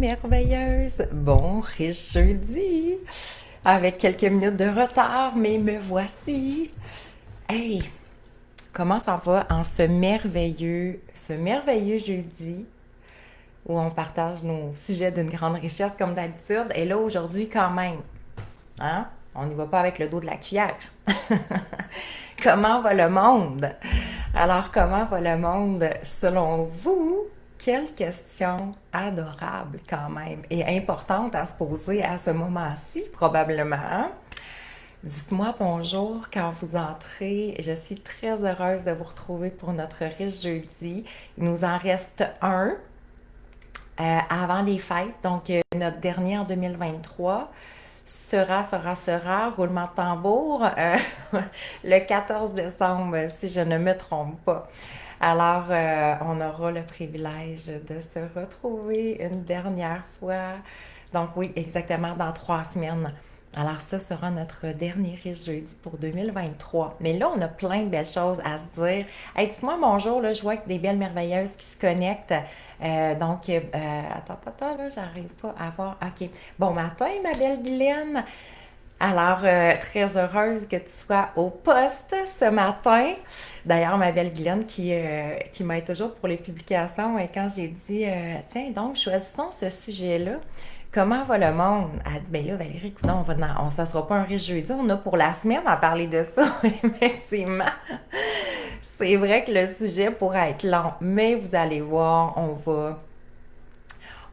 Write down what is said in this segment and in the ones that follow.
merveilleuse! Bon, riche jeudi! Avec quelques minutes de retard, mais me voici! Hey! Comment ça va en ce merveilleux jeudi où on partage nos sujets d'une grande richesse comme d'habitude? Et là, aujourd'hui, quand même, hein? On n'y va pas avec le dos de la cuillère. Comment va le monde? Alors, comment va le monde selon vous? Quelle question adorable quand même et importante à se poser à ce moment-ci, probablement. Hein? Dites-moi bonjour quand vous entrez. Je suis très heureuse de vous retrouver pour notre riche jeudi. Il nous en reste un avant les fêtes, donc notre dernier en 2023 sera, roulement de tambour, le 14 décembre, si je ne me trompe pas. Alors, on aura le privilège de se retrouver une dernière fois. Donc oui, exactement dans 3 semaines. Alors ça sera notre dernier riche jeudi pour 2023. Mais là, on a plein de belles choses à se dire. Hey, dis-moi bonjour, là, je vois que des belles merveilleuses qui se connectent. Attends, là, j'arrive pas à voir. OK. Bon matin, ma belle Guylaine. Alors, très heureuse que tu sois au poste ce matin. D'ailleurs, ma belle Guylaine qui m'aide toujours pour les publications, et quand j'ai dit, tiens, donc, choisissons ce sujet-là. Comment va le monde? Elle a dit, ben là, Valérie, écoute, ça sera pas un riche jeudi, on a pour la semaine à parler de ça, effectivement. C'est vrai que le sujet pourrait être long, mais vous allez voir,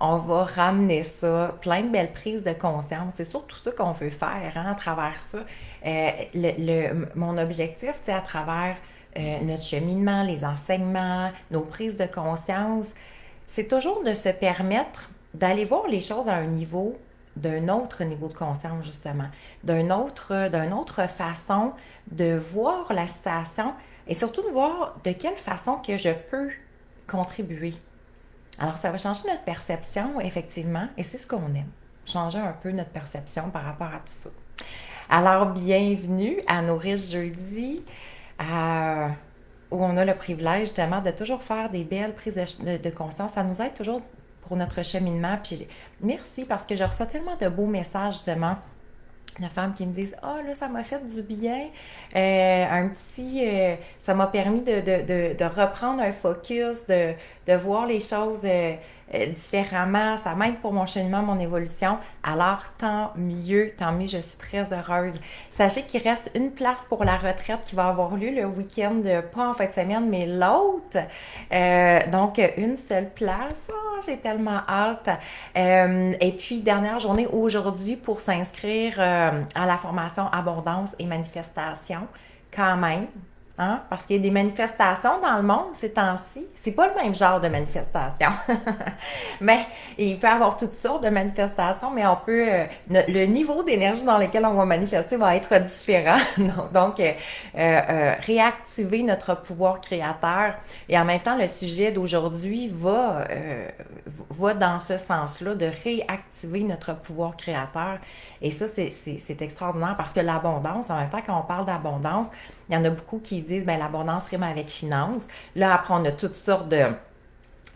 on va ramener ça, plein de belles prises de conscience. C'est surtout ça qu'on veut faire hein, à travers ça. Mon objectif, c'est à travers notre cheminement, les enseignements, nos prises de conscience, c'est toujours de se permettre d'aller voir les choses à un niveau, d'un autre niveau de conscience, justement, d'une autre façon de voir la situation et surtout de voir de quelle façon que je peux contribuer. Alors, ça va changer notre perception, effectivement, et c'est ce qu'on aime. Changer un peu notre perception par rapport à tout ça. Alors, bienvenue à nos riches jeudis, où on a le privilège, justement, de toujours faire des belles prises de conscience. Ça nous aide toujours pour notre cheminement. Puis, merci parce que je reçois tellement de beaux messages, justement, de femmes qui me disent ah là ça m'a fait du bien ça m'a permis de reprendre un focus de voir les choses différemment, ça m'aide pour mon cheminement, mon évolution. Alors tant mieux, je suis très heureuse. Sachez qu'il reste une place pour la retraite qui va avoir lieu le week-end, pas en fin de semaine mais l'autre, donc une seule place. Oh, j'ai tellement hâte. Et puis dernière journée aujourd'hui pour s'inscrire à la formation Abondance et Manifestation, quand même. Hein? Parce qu'il y a des manifestations dans le monde ces temps-ci. C'est pas le même genre de manifestation. Mais il peut y avoir toutes sortes de manifestations, mais on peut le niveau d'énergie dans lequel on va manifester va être différent. Donc, réactiver notre pouvoir créateur. Et en même temps, le sujet d'aujourd'hui va dans ce sens-là, de réactiver notre pouvoir créateur. Et ça, c'est extraordinaire parce que l'abondance, en même temps, quand on parle d'abondance, il y en a beaucoup qui disent, ben l'abondance rime avec finance. Là, après, on a toutes sortes de...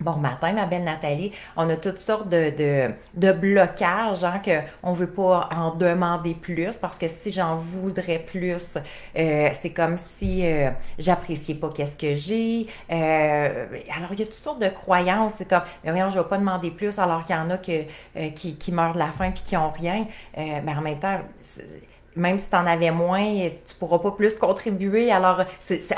Bon matin, ma belle Nathalie. On a toutes sortes de blocages, hein, qu'on ne veut pas en demander plus, parce que si j'en voudrais plus, c'est comme si j'appréciais pas qu'est-ce que j'ai. Alors, il y a toutes sortes de croyances. C'est comme, mais voyons, je ne vais pas demander plus, alors qu'il y en a qui meurent de la faim puis qui n'ont rien. Mais en même temps... Même si tu en avais moins, tu pourras pas plus contribuer. Alors,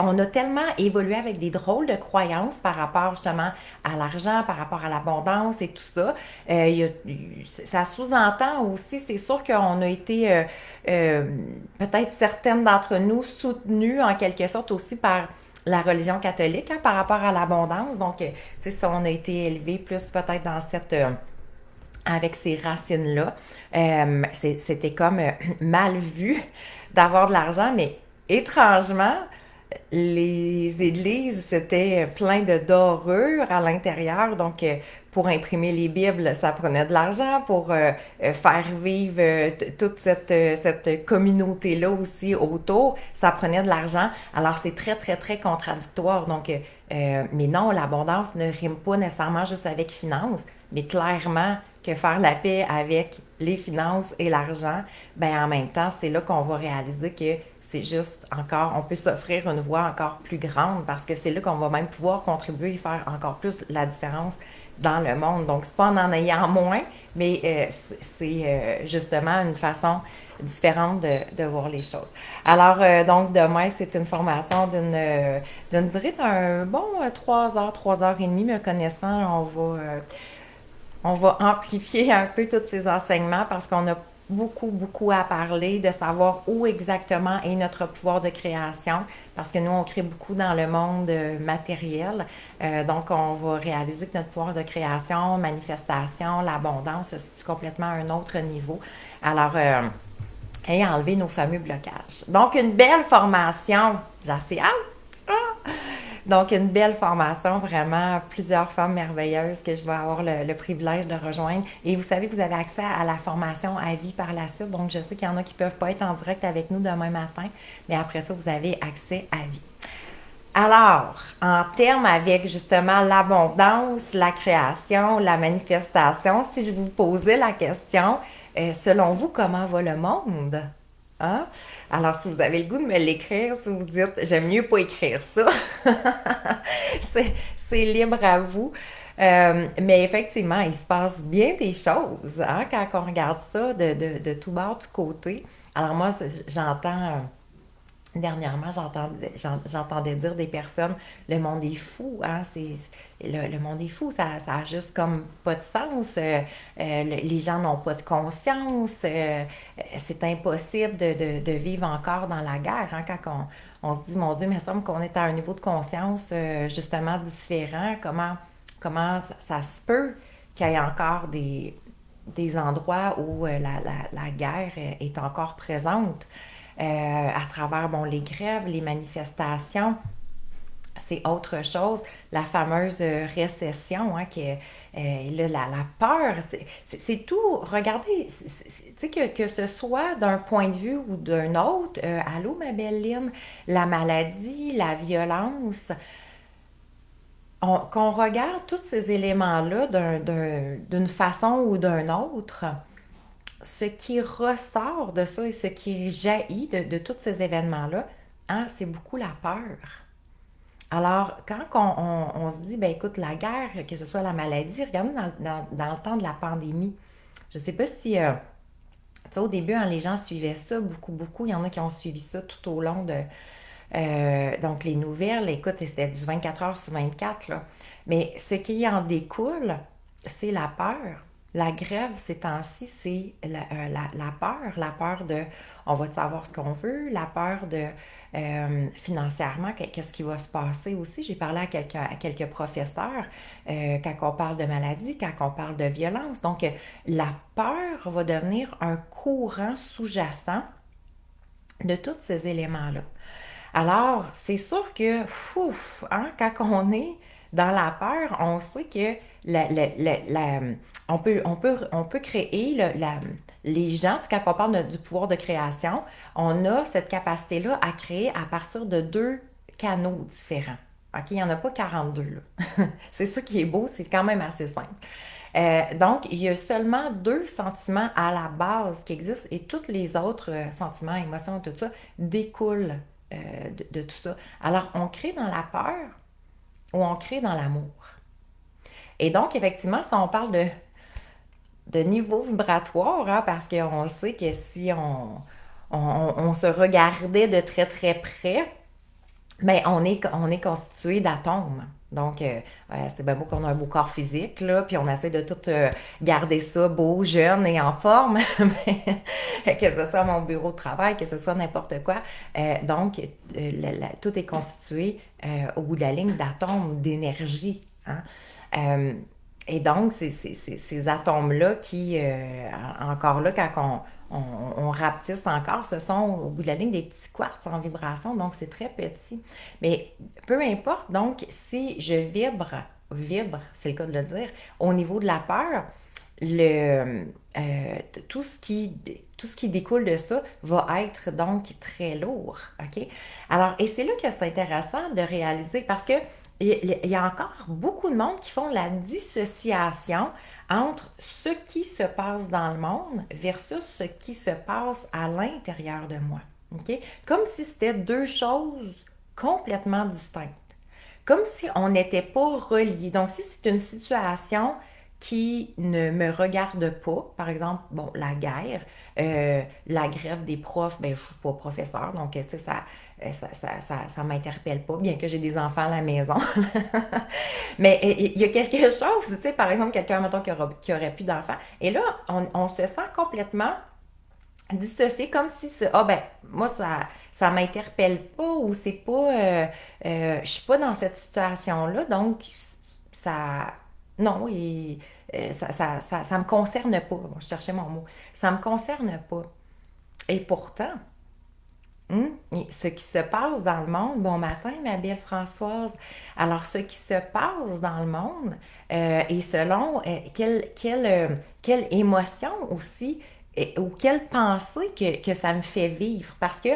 on a tellement évolué avec des drôles de croyances par rapport justement à l'argent, par rapport à l'abondance et tout ça. Ça sous-entend aussi, c'est sûr qu'on a été, peut-être certaines d'entre nous, soutenues en quelque sorte aussi par la religion catholique hein, par rapport à l'abondance. Donc, tu sais, si on a été élevé plus peut-être dans cette... avec ces racines-là. C'était comme mal vu d'avoir de l'argent, mais étrangement, les églises, c'était plein de dorures à l'intérieur. Donc, pour imprimer les Bibles, ça prenait de l'argent. Pour faire vivre toute cette communauté-là aussi autour, ça prenait de l'argent. Alors, c'est très, très, très contradictoire. Donc, mais non, l'abondance ne rime pas nécessairement juste avec finance, mais clairement que faire la paix avec les finances et l'argent, ben en même temps, c'est là qu'on va réaliser que c'est juste encore, on peut s'offrir une voie encore plus grande parce que c'est là qu'on va même pouvoir contribuer et faire encore plus la différence dans le monde. Donc, c'est pas en ayant moins, mais c'est justement une façon différente de voir les choses. Alors, donc, demain, c'est une formation d'une durée d'un bon 3 heures, 3 heures et demie, me connaissant, on va amplifier un peu tous ces enseignements parce qu'on a beaucoup, beaucoup à parler de savoir où exactement est notre pouvoir de création parce que nous, on crée beaucoup dans le monde matériel. Donc, on va réaliser que notre pouvoir de création, manifestation, l'abondance se situe complètement à un autre niveau. Alors, et enlever nos fameux blocages. Donc, une belle formation. J'ai assez hâte. Ah! Donc, une belle formation, vraiment plusieurs femmes merveilleuses que je vais avoir le privilège de rejoindre. Et vous savez que vous avez accès à la formation à vie par la suite. Donc, je sais qu'il y en a qui ne peuvent pas être en direct avec nous demain matin, mais après ça, vous avez accès à vie. Alors, en termes avec justement l'abondance, la création, la manifestation, si je vous posais la question, selon vous, comment va le monde? Hein? Alors, si vous avez le goût de me l'écrire, si vous dites, j'aime mieux pas écrire ça, c'est libre à vous. Mais effectivement, il se passe bien des choses hein, quand on regarde ça de tout bord, tout côté. Alors moi, j'entends dernièrement, j'entendais dire des personnes, le monde est fou, hein, le monde est fou, ça a juste comme pas de sens, les gens n'ont pas de conscience, c'est impossible de vivre encore dans la guerre, hein, quand on se dit, mon Dieu, il me semble qu'on est à un niveau de conscience justement différent, comment ça se peut qu'il y ait encore des endroits où la guerre est encore présente à travers bon, les grèves, les manifestations. C'est autre chose. La fameuse récession, hein, là, la peur, c'est tout. Regardez, tu sais, que ce soit d'un point de vue ou d'un autre, allô, ma belle Lynn, la maladie, la violence, qu'on regarde tous ces éléments-là d'une façon ou d'une autre, ce qui ressort de ça et ce qui jaillit de tous ces événements-là, hein, c'est beaucoup la peur. Alors, quand on se dit, ben écoute, la guerre, que ce soit la maladie, regardez dans le temps de la pandémie. Je ne sais pas si, tu sais, au début, hein, les gens suivaient ça beaucoup, beaucoup. Il y en a qui ont suivi ça tout au long de, donc, les nouvelles, écoute, c'était du 24 heures sur 24, là. Mais ce qui en découle, c'est la peur. La grève, ces temps-ci, c'est la peur de, on va savoir ce qu'on veut, la peur de, financièrement, qu'est-ce qui va se passer aussi. J'ai parlé à quelques professeurs quand on parle de maladie, quand on parle de violence. Donc, la peur va devenir un courant sous-jacent de tous ces éléments-là. Alors, c'est sûr que, hein, quand on est dans la peur, on sait que on peut créer les gens, quand on parle du pouvoir de création, on a cette capacité-là à créer à partir de deux canaux différents. OK? Il n'y en a pas 42, là. C'est ça qui est beau, c'est quand même assez simple. Donc, il y a seulement deux sentiments à la base qui existent et tous les autres sentiments, émotions, tout ça, découlent de tout ça. Alors, on crée dans la peur ou on crée dans l'amour. Et donc, effectivement, si on parle de niveau vibratoire, hein, parce qu'on sait que si on se regardait de très très près, mais on est constitué d'atomes. Donc, c'est bien beau qu'on a un beau corps physique, là, puis on essaie de tout garder ça beau, jeune et en forme, mais que ce soit mon bureau de travail, que ce soit n'importe quoi. Donc, tout est constitué, au bout de la ligne, d'atomes, d'énergie. Hein? Et donc, c'est ces atomes-là qui, encore là, quand on rapetisse encore, ce sont au bout de la ligne des petits quartz en vibration, donc c'est très petit. Mais peu importe, donc si je vibre, c'est le cas de le dire, au niveau de la peur, le, tout ce qui découle de ça va être donc très lourd. OK? Alors, et c'est là que c'est intéressant de réaliser parce que il y a encore beaucoup de monde qui font la dissociation entre ce qui se passe dans le monde versus ce qui se passe à l'intérieur de moi. OK? Comme si c'était deux choses complètement distinctes. Comme si on n'était pas reliés. Donc, si c'est une situation qui ne me regarde pas, par exemple, bon, la guerre, la grève des profs, ben, je ne suis pas professeur, donc, tu sais, ça m'interpelle pas, bien que j'ai des enfants à la maison. Mais il y a quelque chose, tu sais, par exemple, quelqu'un, mettons, qui aurait plus d'enfants, et là, on se sent complètement dissocié, comme si, ah ben, moi, ça m'interpelle pas, ou c'est pas, je suis pas dans cette situation-là, donc, ça, non, ça me concerne pas. Bon, je cherchais mon mot. Ça me concerne pas. Et pourtant, ce qui se passe dans le monde, bon matin, ma belle Françoise. Alors, ce qui se passe dans le monde, et selon quelle émotion aussi, ou quelle pensée que ça me fait vivre. Parce que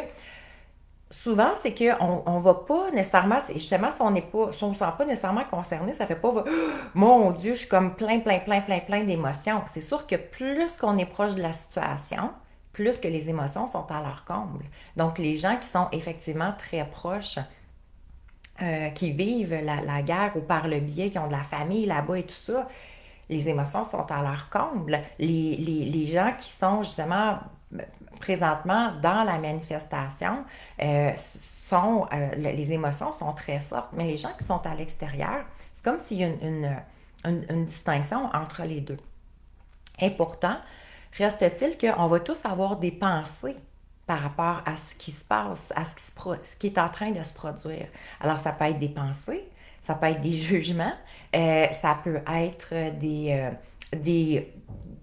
souvent, c'est qu'on va pas nécessairement, justement, si on ne se sent pas nécessairement concerné, ça fait pas, mon Dieu, je suis comme plein d'émotions. C'est sûr que plus qu'on est proche de la situation, plus que les émotions sont à leur comble. Donc, les gens qui sont effectivement très proches, qui vivent la guerre ou par le biais, qui ont de la famille là-bas et tout ça, les émotions sont à leur comble. Les gens qui sont justement présentement dans la manifestation, les émotions sont très fortes, mais les gens qui sont à l'extérieur, c'est comme s'il y a une distinction entre les deux. Et pourtant, reste-t-il qu'on va tous avoir des pensées par rapport à ce qui se passe, à ce qui est en train de se produire. Alors, ça peut être des pensées, ça peut être des jugements, ça peut être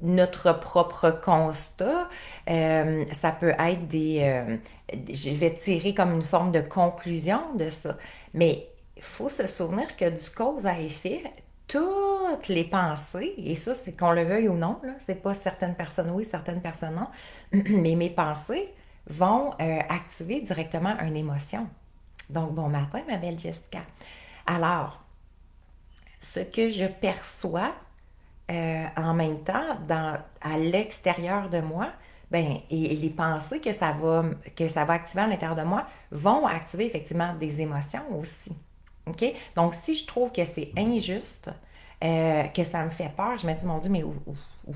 notre propre constat, ça peut être je vais tirer comme une forme de conclusion de ça. Mais il faut se souvenir que du cause à effet, toutes les pensées, et ça, c'est qu'on le veuille ou non, là, c'est pas certaines personnes oui, certaines personnes non, mais mes pensées vont activer directement une émotion. Donc, bon matin, ma belle Jessica. Alors, ce que je perçois en même temps à l'extérieur de moi, ben, et les pensées que ça va activer à l'intérieur de moi vont activer effectivement des émotions aussi. OK? Donc, si je trouve que c'est injuste, que ça me fait peur, je me dis, mon Dieu, mais où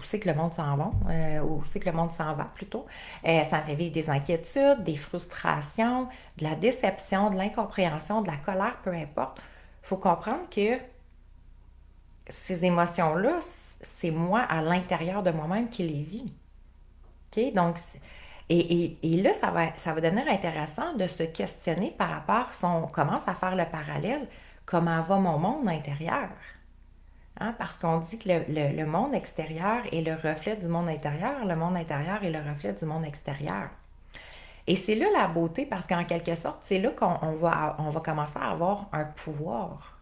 c'est que le monde s'en va? Où c'est que le monde s'en va plutôt? Ça me fait vivre des inquiétudes, des frustrations, de la déception, de l'incompréhension, de la colère, peu importe. Il faut comprendre que ces émotions-là, c'est moi à l'intérieur de moi-même qui les vis. OK? Donc, et là, ça va devenir intéressant de se questionner par rapport, si on commence à faire le parallèle, comment va mon monde intérieur? Hein? Parce qu'on dit que le monde extérieur est le reflet du monde intérieur, le monde intérieur est le reflet du monde extérieur. Et c'est là la beauté, parce qu'en quelque sorte, c'est là on va commencer à avoir un pouvoir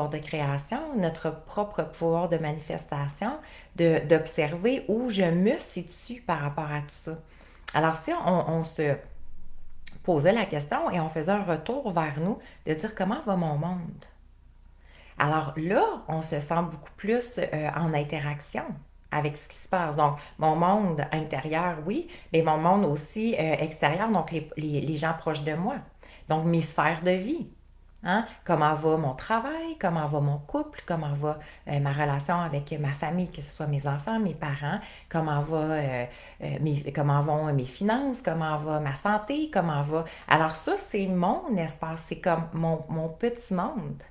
de création, notre propre pouvoir de manifestation, d'observer où je me situe par rapport à tout ça. Alors, si on se posait la question et on faisait un retour vers nous, de dire comment va mon monde? Alors là, on se sent beaucoup plus en interaction avec ce qui se passe. Donc, mon monde intérieur, oui, mais mon monde aussi extérieur, donc les gens proches de moi. Donc, mes sphères de vie. Hein? Comment va mon travail, comment va mon couple, comment va ma relation avec ma famille, que ce soit mes enfants, mes parents, comment vont mes finances, comment va ma santé, comment va... Alors ça, c'est mon espace, c'est comme mon petit monde.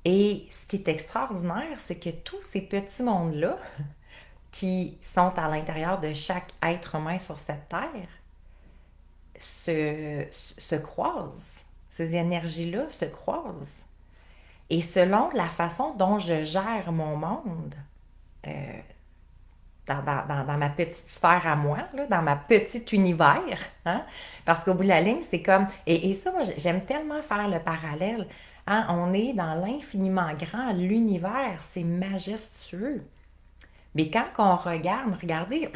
Et ce qui est extraordinaire, c'est que tous ces petits mondes-là, qui sont à l'intérieur de chaque être humain sur cette terre, se croisent. Ces énergies-là se croisent. Et selon la façon dont je gère mon monde, euh, dans ma petite sphère à moi, là, dans ma petite univers, hein? Parce qu'au bout de la ligne, c'est comme... Et ça, moi, j'aime tellement faire le parallèle. Hein? On est dans l'infiniment grand, l'univers, c'est majestueux. Mais quand on regarde, regardez,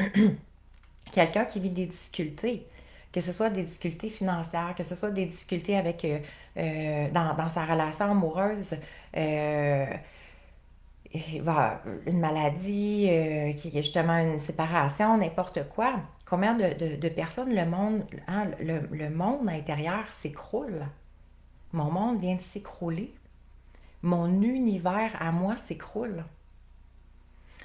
quelqu'un qui vit des difficultés, que ce soit des difficultés financières, que ce soit des difficultés avec dans sa relation amoureuse, euh, une maladie, qui est justement une séparation, n'importe quoi. Combien de personnes le monde, hein, le monde intérieur s'écroule. Mon monde vient de s'écrouler. Mon univers à moi s'écroule.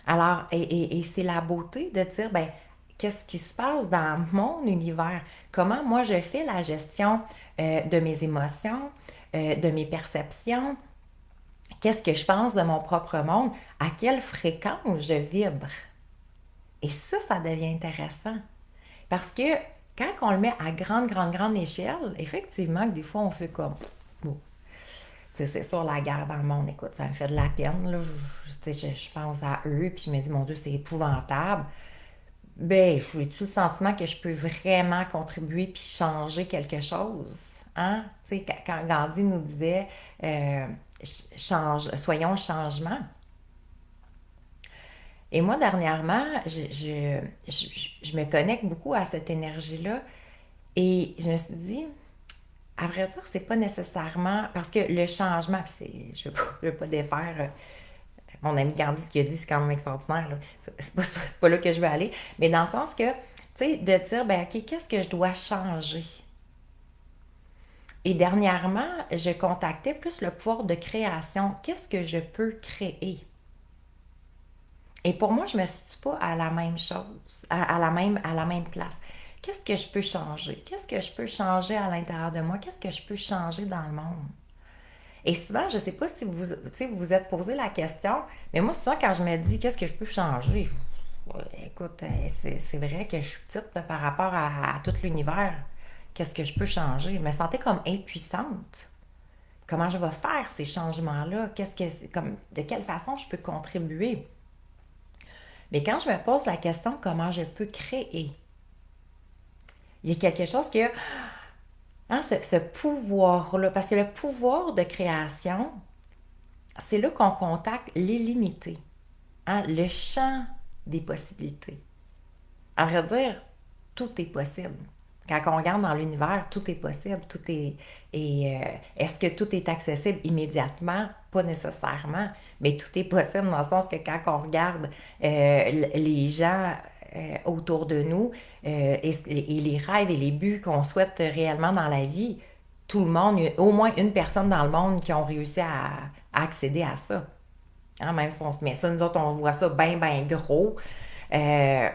Alors, et c'est la beauté de dire, ben, qu'est-ce qui se passe dans mon univers? Comment moi je fais la gestion de mes émotions, de mes perceptions? Qu'est-ce que je pense de mon propre monde? À quelle fréquence je vibre? Et ça devient intéressant. Parce que quand on le met à grande, grande, grande échelle, effectivement, que des fois, on fait comme, bon, c'est sûr, la guerre dans le monde, écoute, ça me fait de la peine. Là. Je pense à eux, puis je me dis, mon Dieu, c'est épouvantable. Ben, j'ai tout le sentiment que je peux vraiment contribuer puis changer quelque chose. Hein? Tu sais, quand Gandhi nous disait, euh, soyons le changement. Et moi, dernièrement, je me connecte beaucoup à cette énergie-là et je me suis dit, à vrai dire, c'est pas nécessairement parce que le changement, je veux pas défaire mon ami Gandhi, ce qu'il a dit, c'est quand même extraordinaire. Là. C'est pas là que je veux aller. Mais dans le sens que, tu sais, de dire, ben, OK, qu'est-ce que je dois changer? Et dernièrement, je contactais plus le pouvoir de création. Qu'est-ce que je peux créer? Et pour moi, je ne me situe pas à la même chose, à la même place. Qu'est-ce que je peux changer? Qu'est-ce que je peux changer à l'intérieur de moi? Qu'est-ce que je peux changer dans le monde? Et souvent, je ne sais pas si vous vous êtes posé la question, mais moi, souvent, quand je me dis qu'est-ce que je peux changer, écoute, c'est vrai que je suis petite par rapport à tout l'univers. Qu'est-ce que je peux changer? Je me sentais comme impuissante. Comment je vais faire ces changements-là? De quelle façon je peux contribuer? Mais quand je me pose la question comment je peux créer, il y a quelque chose que, hein, ce pouvoir-là, parce que le pouvoir de création, c'est là qu'on contacte l'illimité, hein, le champ des possibilités. À vrai dire, tout est possible. Quand on regarde dans l'univers, tout est possible, est-ce que tout est accessible immédiatement? Pas nécessairement, mais tout est possible dans le sens que quand on regarde les gens autour de nous et les rêves et les buts qu'on souhaite réellement dans la vie, tout le monde, il y a au moins une personne dans le monde qui ont réussi à accéder à ça. Hein, même si on se met ça, nous autres, on voit ça bien, bien gros. Euh,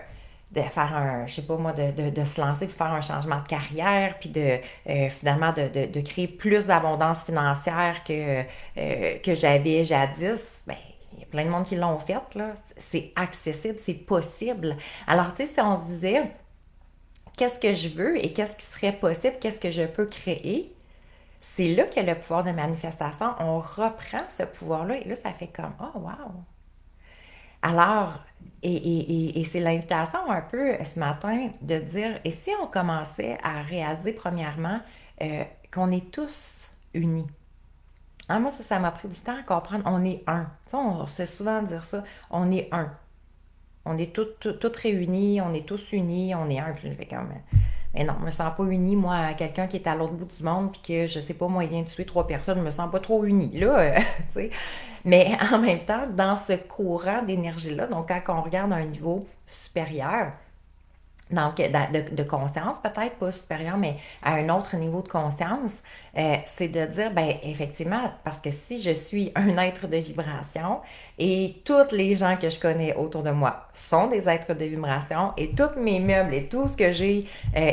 de faire je sais pas moi, de se lancer, de faire un changement de carrière, puis finalement de créer plus d'abondance financière que j'avais jadis, ben, il y a plein de monde qui l'ont fait, là. C'est accessible, c'est possible. Alors, tu sais, si on se disait, qu'est-ce que je veux et qu'est-ce qui serait possible, qu'est-ce que je peux créer, c'est là que le pouvoir de manifestation, on reprend ce pouvoir-là et là, ça fait comme, oh, wow! Alors, et c'est l'invitation un peu ce matin de dire, et si on commençait à réaliser premièrement qu'on est tous unis? Hein, moi, ça m'a pris du temps à comprendre, on est un. Tu sais, on sait souvent dire ça, on est un. On est toutes réunis, on est tous unis, on est un. Puis je fais comme, mais non, je me sens pas unie, moi, à quelqu'un qui est à l'autre bout du monde, puis que, je sais pas, moi, il vient de tuer 3 personnes, je me sens pas trop unie, là, tu sais. Mais en même temps, dans ce courant d'énergie-là, donc quand on regarde à un niveau supérieur, donc de conscience peut-être, pas supérieur, mais à un autre niveau de conscience, c'est de dire, ben effectivement, parce que si je suis un être de vibration et tous les gens que je connais autour de moi sont des êtres de vibration et tous mes meubles et tout ce que j'ai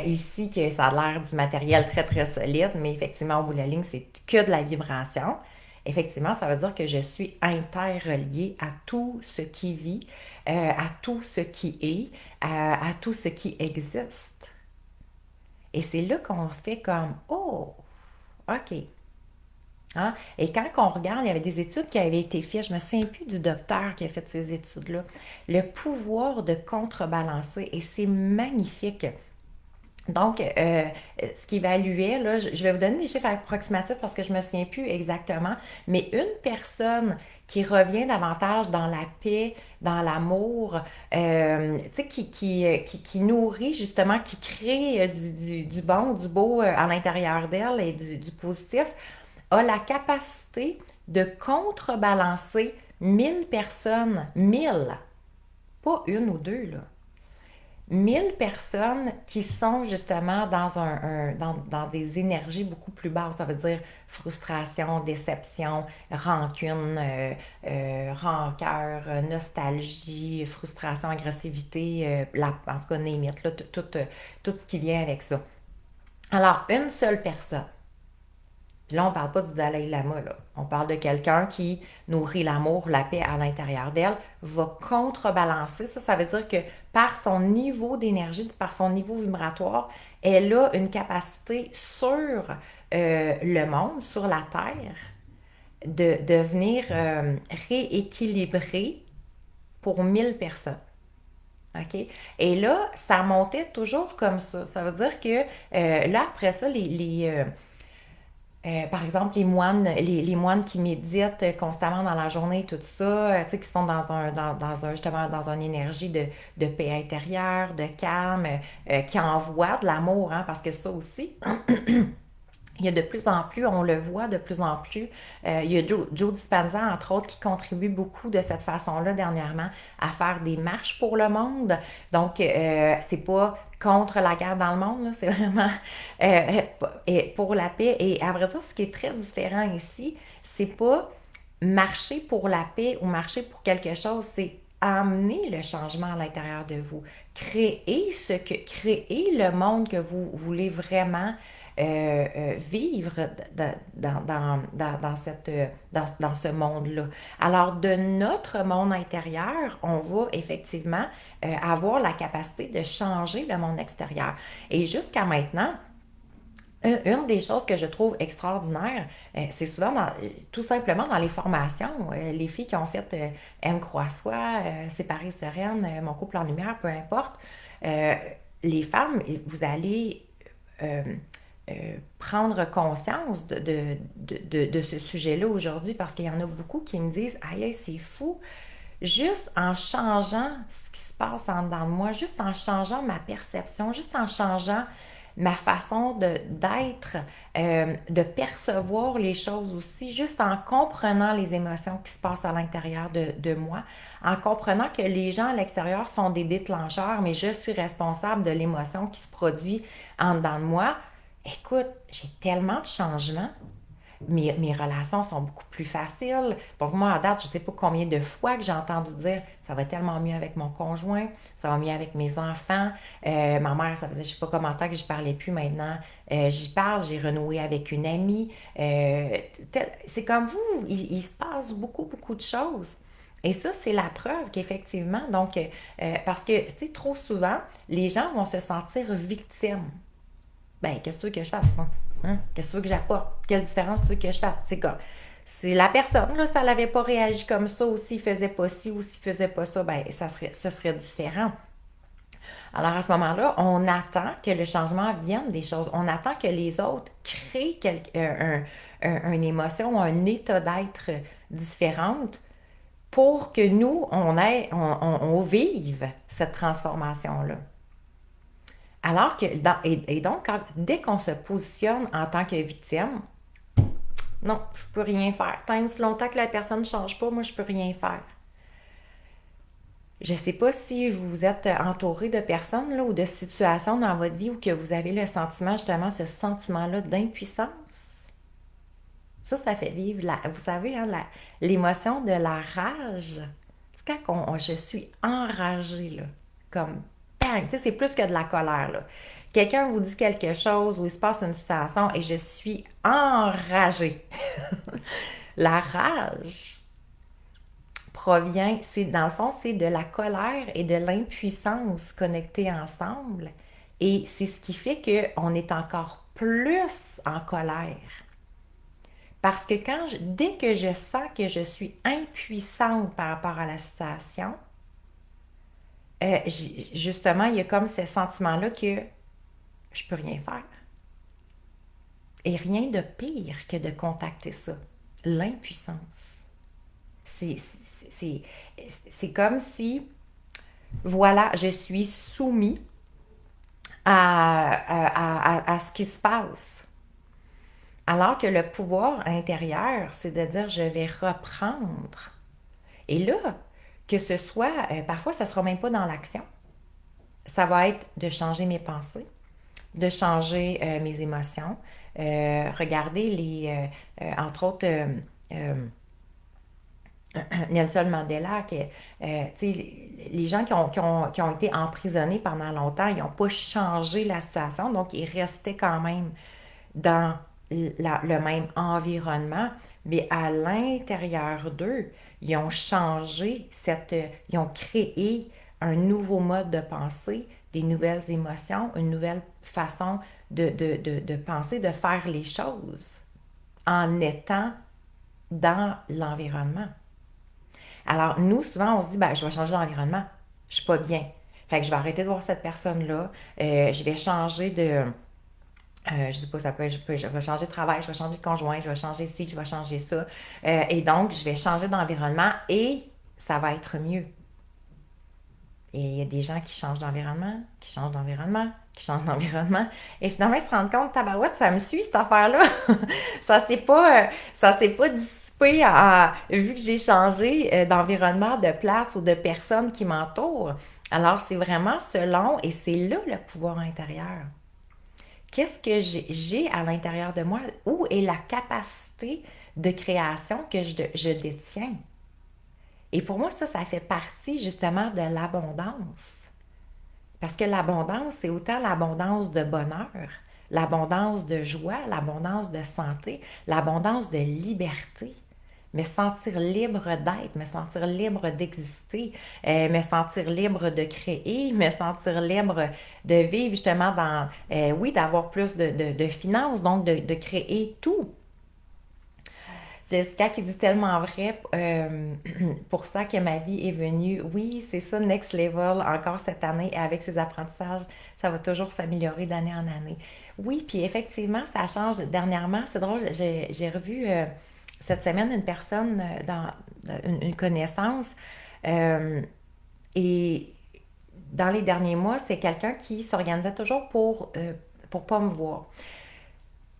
ici, que ça a l'air du matériel très très solide, mais effectivement au bout de la ligne, c'est que de la vibration. Effectivement, ça veut dire que je suis interreliée à tout ce qui vit, à tout ce qui est, à tout ce qui existe. Et c'est là qu'on fait comme, oh, OK. Hein? Et quand on regarde, il y avait des études qui avaient été faites, je me souviens plus du docteur qui a fait ces études-là, le pouvoir de contrebalancer, et c'est magnifique. Donc, ce qui évaluait, là, je vais vous donner des chiffres approximatifs parce que je ne me souviens plus exactement, mais une personne qui revient davantage dans la paix, dans l'amour, tu sais, qui nourrit justement, qui crée du bon, du beau à l'intérieur d'elle et du positif, a la capacité de contrebalancer 1000 personnes, 1000, pas une ou deux, là. 1000 personnes qui sont justement dans des énergies beaucoup plus basses. Ça veut dire frustration, déception, rancune, rancœur, nostalgie, frustration, agressivité, en tout cas, name it, là, tout ce qui vient avec ça. Alors, une seule personne. Puis là, on ne parle pas du Dalai Lama, là. On parle de quelqu'un qui nourrit l'amour, la paix à l'intérieur d'elle, va contrebalancer. Ça veut dire que par son niveau d'énergie, par son niveau vibratoire, elle a une capacité sur le monde, sur la Terre, de venir rééquilibrer pour 1000 personnes. OK? Et là, ça montait toujours comme ça. Ça veut dire que là, après ça, par exemple, les moines qui méditent constamment dans la journée, tout ça, tu sais, qui sont justement dans une énergie de paix intérieure, de calme, qui envoient de l'amour, hein, parce que ça aussi, il y a de plus en plus, on le voit de plus en plus. Il y a Joe Dispenza, entre autres, qui contribue beaucoup de cette façon-là dernièrement à faire des marches pour le monde. Donc, c'est pas contre la guerre dans le monde, là, c'est vraiment pour la paix. Et à vrai dire, ce qui est très différent ici, c'est pas marcher pour la paix ou marcher pour quelque chose, c'est amener le changement à l'intérieur de vous. Créer le monde que vous voulez vraiment vivre dans ce monde-là. Alors, de notre monde intérieur, on va effectivement avoir la capacité de changer le monde extérieur. Et jusqu'à maintenant, une des choses que je trouve extraordinaire, c'est souvent tout simplement dans les formations. Les filles qui ont fait M Croix-Soi, Séparée Sereine, Mon couple en lumière, peu importe. euh, les femmes, vous allez euh, prendre conscience de ce sujet-là aujourd'hui parce qu'il y en a beaucoup qui me disent aïe, aïe, c'est fou. Juste en changeant ce qui se passe en dedans de moi, juste en changeant ma perception, juste en changeant ma façon d'être, de percevoir les choses aussi, juste en comprenant les émotions qui se passent à l'intérieur de moi, en comprenant que les gens à l'extérieur sont des déclencheurs, mais je suis responsable de l'émotion qui se produit en dedans de moi. Écoute, j'ai tellement de changements. Mes relations sont beaucoup plus faciles. Donc, moi, à date, je ne sais pas combien de fois que j'ai entendu dire ça va tellement mieux avec mon conjoint, ça va mieux avec mes enfants. Ma mère, ça faisait je ne sais pas combien de temps que je ne parlais plus maintenant. J'y parle, j'ai renoué avec une amie. C'est comme vous, il se passe beaucoup, beaucoup de choses. Et ça, c'est la preuve qu'effectivement, donc, parce que, tu sais, trop souvent, les gens vont se sentir victimes. Ben, qu'est-ce que tu veux que je fasse, moi? Hein? Qu'est-ce que tu veux que j'apporte? Quelle différence tu veux que je fasse? C'est comme, si la personne, là, si elle n'avait pas réagi comme ça, ou s'il faisait pas ci, ou s'il faisait pas ça, ben, ce serait différent. Alors, à ce moment-là, on attend que le changement vienne des choses. On attend que les autres créent une émotion, un état d'être différente pour que nous, on vive cette transformation-là. Alors que, et donc, dès qu'on se positionne en tant que victime, non, je peux rien faire. Tant aussi longtemps que la personne ne change pas, moi, je peux rien faire. Je ne sais pas si vous êtes entouré de personnes là, ou de situations dans votre vie où que vous avez le sentiment, justement, ce sentiment-là d'impuissance. Ça fait vivre, vous savez, hein, l'émotion de la rage. C'est quand je suis enragée, là, comme bang, tu sais, c'est plus que de la colère, là. Quelqu'un vous dit quelque chose ou il se passe une situation et je suis enragée. La rage provient, dans le fond, c'est de la colère et de l'impuissance connectées ensemble. Et c'est ce qui fait qu'on est encore plus en colère. Parce que dès que je sens que je suis impuissante par rapport à la situation, justement, il y a comme ce sentiment-là que je peux rien faire. Et rien de pire que de contacter ça, l'impuissance. C'est, c'est, c'est comme si, voilà, je suis soumis à ce qui se passe. Alors que le pouvoir intérieur, c'est de dire je vais reprendre. Et là, que ce soit, parfois ça ne sera même pas dans l'action. Ça va être de changer mes pensées, de changer mes émotions. Regarder entre autres, Nelson Mandela, les gens qui ont été emprisonnés pendant longtemps, ils n'ont pas changé la situation, donc ils restaient quand même dans le même environnement, mais à l'intérieur d'eux, ils ont changé ils ont créé un nouveau mode de pensée, des nouvelles émotions, une nouvelle façon de penser, de faire les choses en étant dans l'environnement. Alors, nous, souvent, on se dit, ben, je vais changer d'environnement. Je suis pas bien. Fait que je vais arrêter de voir cette personne-là. Je vais changer je sais pas, je vais changer de travail, je vais changer de conjoint, je vais changer ci, je vais changer ça. Et donc, je vais changer d'environnement et ça va être mieux. Et il y a des gens qui changent d'environnement, qui changent d'environnement, qui changent d'environnement. Et finalement, ils se rendent compte, tabarouette, ça me suit cette affaire-là. Ça s'est pas dissipé vu que j'ai changé d'environnement, de place ou de personnes qui m'entourent. Alors, c'est vraiment selon, et c'est là le pouvoir intérieur. Qu'est-ce que j'ai à l'intérieur de moi? Où est la capacité de création que je détiens? Et pour moi, ça fait partie justement de l'abondance. Parce que l'abondance, c'est autant l'abondance de bonheur, l'abondance de joie, l'abondance de santé, l'abondance de liberté. Me sentir libre d'être, me sentir libre d'exister, me sentir libre de créer, me sentir libre de vivre justement oui, d'avoir plus de finances, donc de créer tout. Jessica qui dit tellement vrai, pour ça que ma vie est venue. Oui, c'est ça, next level, encore cette année, et avec ces apprentissages, ça va toujours s'améliorer d'année en année. Oui, puis effectivement, ça change. Dernièrement, c'est drôle, j'ai revu cette semaine une personne, une connaissance, euh, et dans les derniers mois, c'est quelqu'un qui s'organisait toujours pour pas me voir.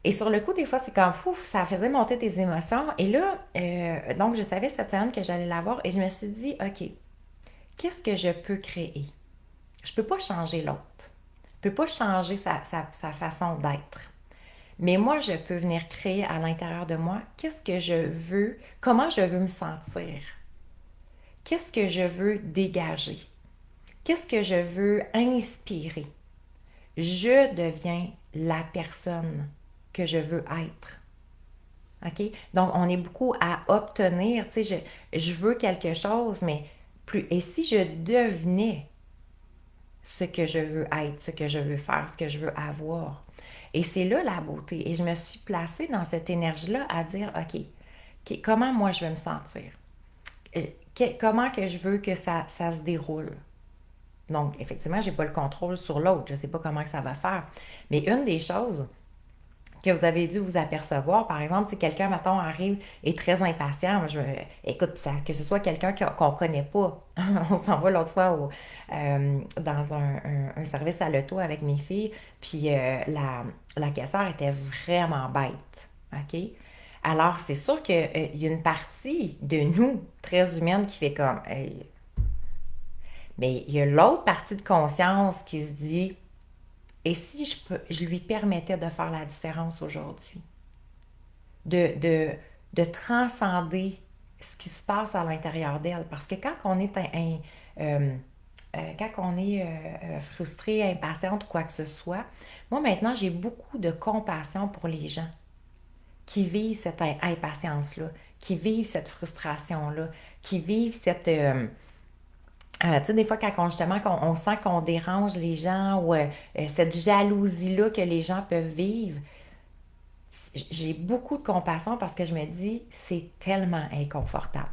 Et sur le coup, des fois, c'est comme fou, ça faisait monter tes émotions. Et là, donc, je savais cette semaine que j'allais l'avoir et je me suis dit, OK, qu'est-ce que je peux créer? Je peux pas changer l'autre. Je peux pas changer sa façon d'être. Mais moi, je peux venir créer à l'intérieur de moi qu'est-ce que je veux, comment je veux me sentir, qu'est-ce que je veux dégager, qu'est-ce que je veux inspirer. Je deviens la personne que je veux être. OK? Donc, on est beaucoup à obtenir. Tu sais, je veux quelque chose, mais plus. Et si je devenais ce que je veux être, ce que je veux faire, ce que je veux avoir? Et c'est là la beauté. Et je me suis placée dans cette énergie-là à dire, OK, comment moi je veux me sentir? Comment que je veux que ça se déroule? Donc, effectivement, je n'ai pas le contrôle sur l'autre. Je ne sais pas comment que ça va faire. Mais une des choses que vous avez dû vous apercevoir, par exemple, si quelqu'un, mettons, arrive et est très impatient, écoute, que ce soit quelqu'un qu'on ne connaît pas. On s'en va l'autre fois dans un service à l'auto avec mes filles, puis la caissière était vraiment bête. OK? Alors, c'est sûr qu'il y a une partie de nous, très humaine, qui fait comme, hey. Mais il y a l'autre partie de conscience qui se dit, et si je lui permettais de faire la différence aujourd'hui, de transcender ce qui se passe à l'intérieur d'elle. Parce que quand on est frustré, impatiente ou quoi que ce soit, moi maintenant j'ai beaucoup de compassion pour les gens qui vivent cette impatience-là, qui vivent cette frustration-là, qui vivent tu sais, des fois, justement, on sent qu'on dérange les gens ou cette jalousie-là que les gens peuvent vivre, j'ai beaucoup de compassion parce que je me dis, c'est tellement inconfortable.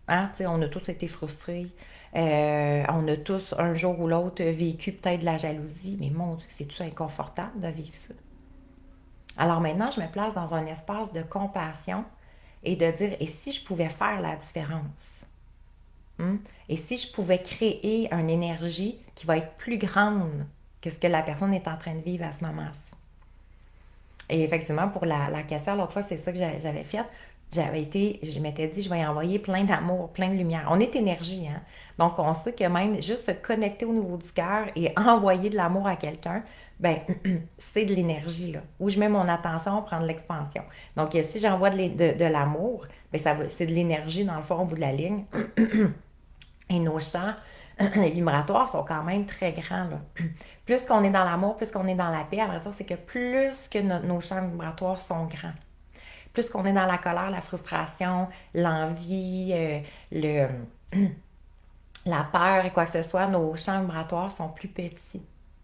Hein? Tu sais, on a tous été frustrés. On a tous, un jour ou l'autre, vécu peut-être de la jalousie. Mais mon Dieu, c'est tout inconfortable de vivre ça. Alors maintenant, je me place dans un espace de compassion et de dire, et si je pouvais faire la différence? Et si je pouvais créer une énergie qui va être plus grande que ce que la personne est en train de vivre à ce moment-ci? Et effectivement, pour la caissière, l'autre fois, c'est ça que j'avais fait. Je m'étais dit, je vais y envoyer plein d'amour, plein de lumière. On est énergie, hein? Donc, on sait que même juste se connecter au niveau du cœur et envoyer de l'amour à quelqu'un, ben, c'est de l'énergie, là. Où je mets mon attention, prendre de l'expansion. Donc, si j'envoie de l'amour, ben, c'est de l'énergie, dans le fond, au bout de la ligne. Et nos champs vibratoires sont quand même très grands, là. Plus qu'on est dans l'amour, plus qu'on est dans la paix, à vrai dire, c'est que plus que nos champs vibratoires sont grands. Plus qu'on est dans la colère, la frustration, l'envie, le, la peur et quoi que ce soit, nos champs vibratoires sont plus petits.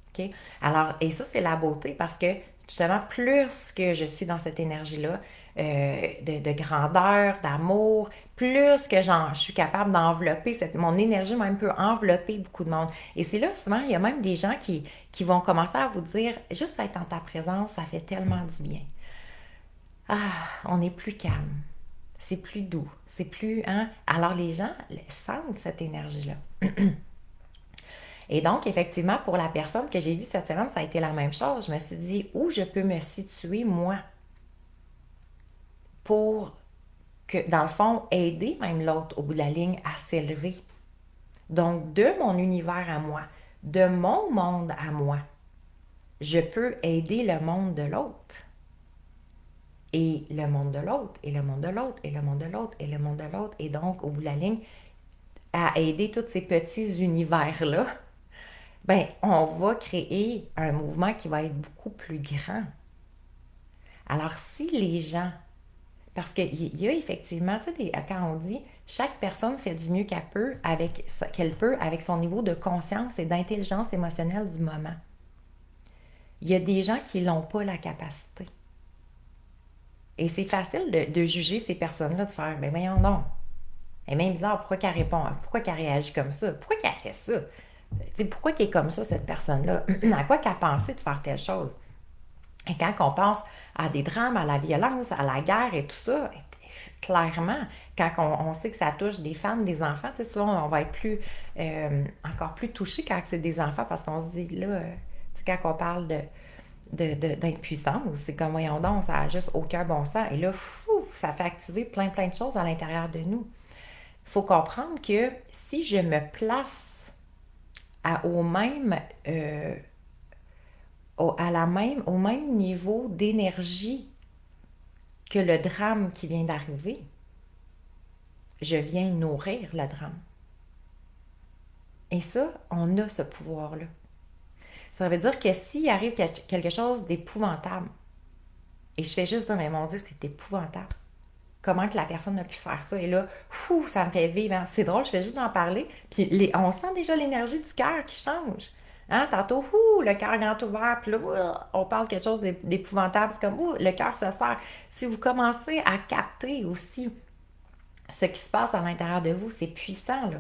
OK? Alors, et ça, c'est la beauté parce que justement, plus que je suis dans cette énergie-là, de grandeur, d'amour, plus que je suis capable d'envelopper, mon énergie même peut envelopper beaucoup de monde. Et c'est là, souvent, il y a même des gens qui vont commencer à vous dire, juste être en ta présence, ça fait tellement du bien. Ah, on est plus calme. C'est plus doux. C'est plus, hein? Alors les gens sentent cette énergie-là. Et donc, effectivement, pour la personne que j'ai vue cette semaine, ça a été la même chose. Je me suis dit, où je peux me situer, moi, pour que, dans le fond, aider même l'autre au bout de la ligne à s'élever. Donc, de mon univers à moi, de mon monde à moi, je peux aider le monde de l'autre. Et le monde de l'autre, et le monde de l'autre, et le monde de l'autre, et le monde de l'autre. Et donc, au bout de la ligne, à aider tous ces petits univers-là, ben, on va créer un mouvement qui va être beaucoup plus grand. Alors, si les gens, parce qu'il y a effectivement, tu sais, quand on dit chaque personne fait du mieux qu'elle peut avec son niveau de conscience et d'intelligence émotionnelle du moment. Il y a des gens qui n'ont pas la capacité. Et c'est facile de juger ces personnes-là, de faire, ben voyons donc. Elle est même bizarre, pourquoi qu'elle répond, pourquoi qu'elle réagit comme ça, pourquoi qu'elle fait ça? T'sais, pourquoi qu'elle est comme ça, cette personne-là? À quoi qu'elle a pensé de faire telle chose? Et quand on pense à des drames, à la violence, à la guerre et tout ça, clairement, quand on sait que ça touche des femmes, des enfants, souvent on va être encore plus touché quand c'est des enfants parce qu'on se dit, là, quand on parle d'impuissance, c'est comme, voyons donc, ça n'a juste aucun bon sens. Et là, fou, ça fait activer plein de choses à l'intérieur de nous. Il faut comprendre que si je me place au même au même niveau d'énergie que le drame qui vient d'arriver, je viens nourrir le drame. Et ça, on a ce pouvoir-là. Ça veut dire que s'il arrive quelque chose d'épouvantable, et je fais juste dire, mais mon Dieu, c'est épouvantable. Comment que la personne a pu faire ça? Et là, fou, ça me fait vivre. Hein? C'est drôle, je fais juste d'en parler. Puis on sent déjà l'énergie du cœur qui change. Hein? Tantôt, le cœur grand ouvert, puis là, on parle quelque chose d'épouvantable. C'est comme, le cœur se serre. Si vous commencez à capter aussi ce qui se passe à l'intérieur de vous, c'est puissant, là.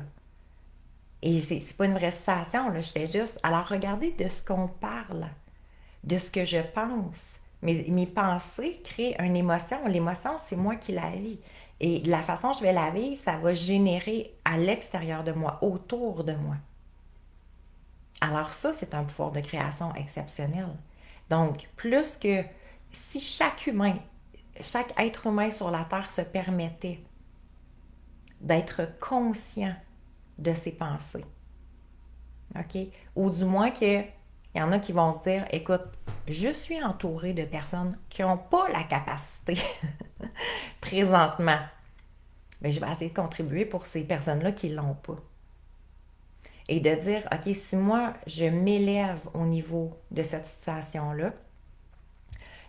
Et c'est pas une vraie sensation, là. Je fais juste, alors regardez de ce qu'on parle, de ce que je pense. Mes pensées créent une émotion. L'émotion, c'est moi qui la vis. Et de la façon dont je vais la vivre, ça va générer à l'extérieur de moi, autour de moi. Alors ça, c'est un pouvoir de création exceptionnel. Donc, plus que si chaque être humain sur la Terre se permettait d'être conscient de ses pensées, OK? Ou du moins qu'il y en a qui vont se dire, écoute, je suis entourée de personnes qui n'ont pas la capacité présentement. Mais je vais essayer de contribuer pour ces personnes-là qui ne l'ont pas. Et de dire, OK, si moi, je m'élève au niveau de cette situation-là,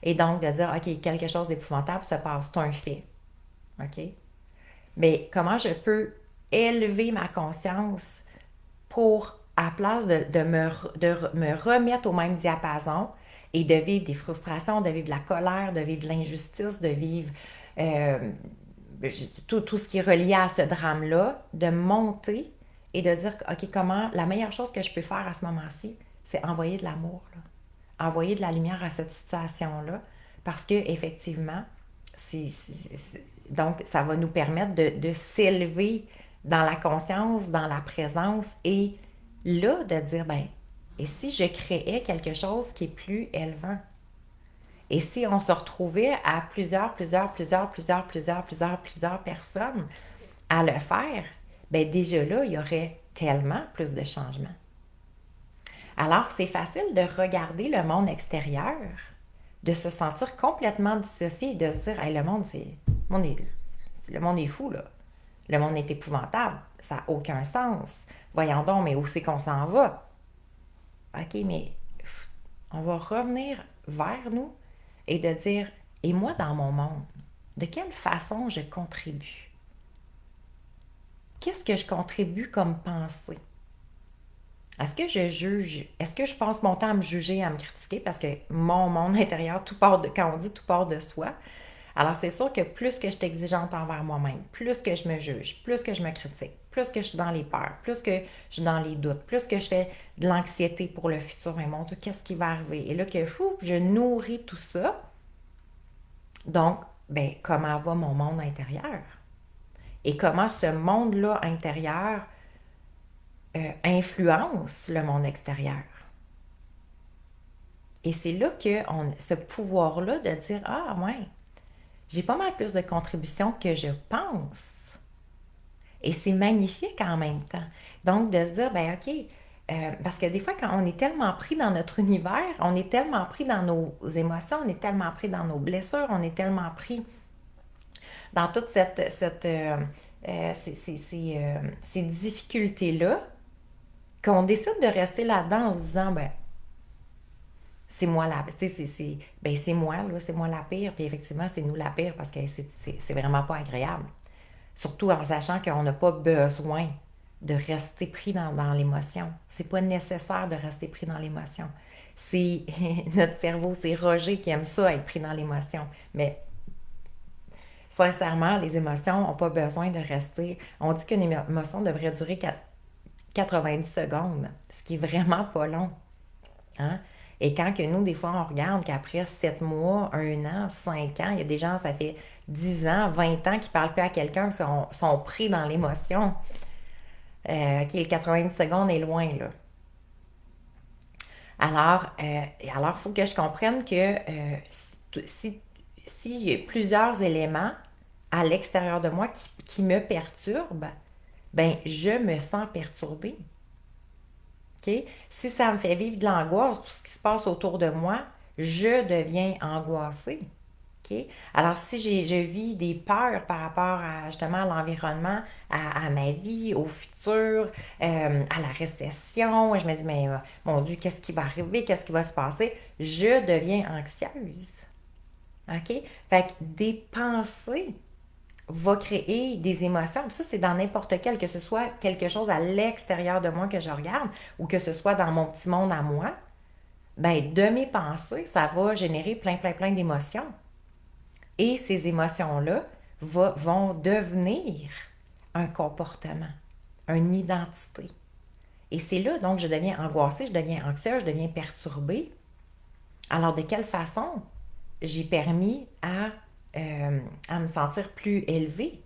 et donc de dire, OK, quelque chose d'épouvantable se passe, c'est un fait. OK? Mais comment je peux élever ma conscience pour, à la place de me remettre au même diapason et de vivre des frustrations, de vivre de la colère, de vivre de l'injustice, de vivre tout ce qui est relié à ce drame-là, de monter et de dire, OK, comment, la meilleure chose que je peux faire à ce moment-ci, c'est envoyer de l'amour, là. Envoyer de la lumière à cette situation-là, parce que effectivement, Donc, ça va nous permettre de s'élever dans la conscience, dans la présence et là, de dire, ben, et si je créais quelque chose qui est plus élevant? Et si on se retrouvait à plusieurs personnes à le faire, ben déjà là, il y aurait tellement plus de changements. Alors, c'est facile de regarder le monde extérieur, de se sentir complètement dissocié et de se dire, hey, le monde est fou, là. Le monde est épouvantable. Ça n'a aucun sens. Voyons donc, mais où c'est qu'on s'en va? OK, mais on va revenir vers nous et de dire, et moi dans mon monde, de quelle façon je contribue? Qu'est-ce que je contribue comme pensée? Est-ce que je juge? Est-ce que je passe mon temps à me juger, à me critiquer? Parce que mon monde intérieur, quand on dit tout part de soi, alors c'est sûr que plus que je suis exigeante envers moi-même, plus que je me juge, plus que je me critique, plus que je suis dans les peurs, plus que je suis dans les doutes, plus que je fais de l'anxiété pour le futur, mais mon Dieu, qu'est-ce qui va arriver? Et là que je nourris tout ça. Donc, ben, comment va mon monde intérieur? Et comment ce monde-là intérieur influence le monde extérieur? Et c'est là que ce pouvoir-là de dire, ah ouais, j'ai pas mal plus de contributions que je pense. Et c'est magnifique en même temps. Donc, de se dire, ben OK, parce que des fois, quand on est tellement pris dans notre univers, on est tellement pris dans nos émotions, on est tellement pris dans nos blessures, on est tellement pris dans toute ces difficultés-là, qu'on décide de rester là-dedans en se disant, ben, c'est moi la, tu sais, ben, c'est moi, là, c'est moi la pire, puis effectivement, c'est nous la pire parce que c'est vraiment pas agréable. Surtout en sachant qu'on n'a pas besoin de rester pris dans l'émotion. C'est pas nécessaire de rester pris dans l'émotion. C'est notre cerveau, c'est Roger qui aime ça, être pris dans l'émotion. Mais sincèrement, les émotions n'ont pas besoin de rester. On dit qu'une émotion devrait durer 90 secondes, ce qui est vraiment pas long. Hein? Et quand que nous, des fois, on regarde qu'après 7 mois, 1 an, 5 ans, il y a des gens, ça fait 10 ans, 20 ans qui ne parlent plus à quelqu'un, sont pris dans l'émotion. OK, les 90 secondes est loin, là. Alors, il faut que je comprenne que s'il y a plusieurs éléments à l'extérieur de moi qui me perturbent, ben je me sens perturbée. OK? Si ça me fait vivre de l'angoisse, tout ce qui se passe autour de moi, je deviens angoissée. OK? Alors, si je vis des peurs par rapport à justement à l'environnement, à ma vie, au futur, à la récession, je me dis, mais mon Dieu, qu'est-ce qui va arriver? Qu'est-ce qui va se passer? Je deviens anxieuse. OK? Fait que des pensées va créer des émotions. Puis ça, c'est dans n'importe quel, que ce soit quelque chose à l'extérieur de moi que je regarde ou que ce soit dans mon petit monde à moi. Ben, de mes pensées, ça va générer plein d'émotions. Et ces émotions-là vont devenir un comportement, une identité. Et c'est là, donc, je deviens angoissée, je deviens anxieuse, je deviens perturbée. Alors, de quelle façon j'ai permis à me sentir plus élevée?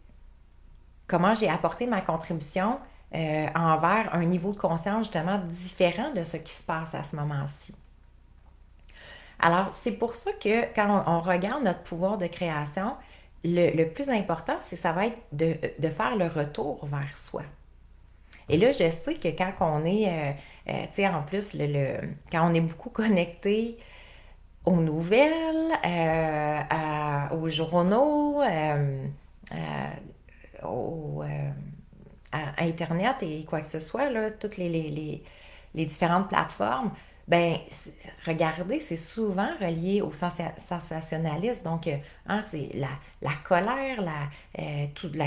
Comment j'ai apporté ma contribution envers un niveau de conscience justement différent de ce qui se passe à ce moment-ci? Alors, c'est pour ça que quand on regarde notre pouvoir de création, le plus important, ça va être de faire le retour vers soi. Et là, je sais que quand on est, tu sais, en plus, quand on est beaucoup connecté aux nouvelles, aux journaux, à Internet et quoi que ce soit, là, toutes les différentes plateformes, ben, regardez, c'est souvent relié au sensationnalisme. Donc, hein, c'est la colère, la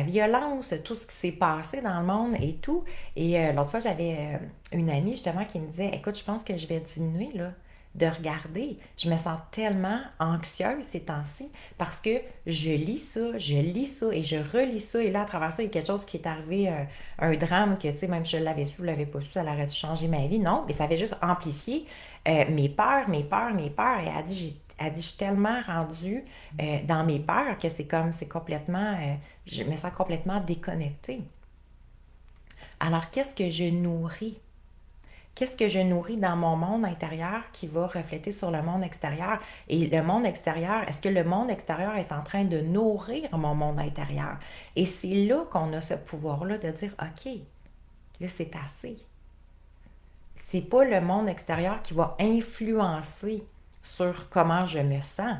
violence, tout ce qui s'est passé dans le monde et tout. Et l'autre fois, j'avais une amie justement qui me disait, écoute, je pense que je vais diminuer là, de regarder. Je me sens tellement anxieuse ces temps-ci parce que je lis ça et je relis ça. Et là, à travers ça, il y a quelque chose qui est arrivé, un drame que, tu sais, même si je l'avais su, je l'avais pas su, ça aurait changé ma vie. Non, mais ça avait juste amplifié mes peurs. Et elle a dit, elle dit, je suis tellement rendue dans mes peurs que c'est complètement, je me sens complètement déconnectée. Alors, qu'est-ce que je nourris? Qu'est-ce que je nourris dans mon monde intérieur qui va refléter sur le monde extérieur? Et le monde extérieur, est-ce que le monde extérieur est en train de nourrir mon monde intérieur? Et c'est là qu'on a ce pouvoir-là de dire, OK, là, c'est assez. C'est pas le monde extérieur qui va influencer sur comment je me sens.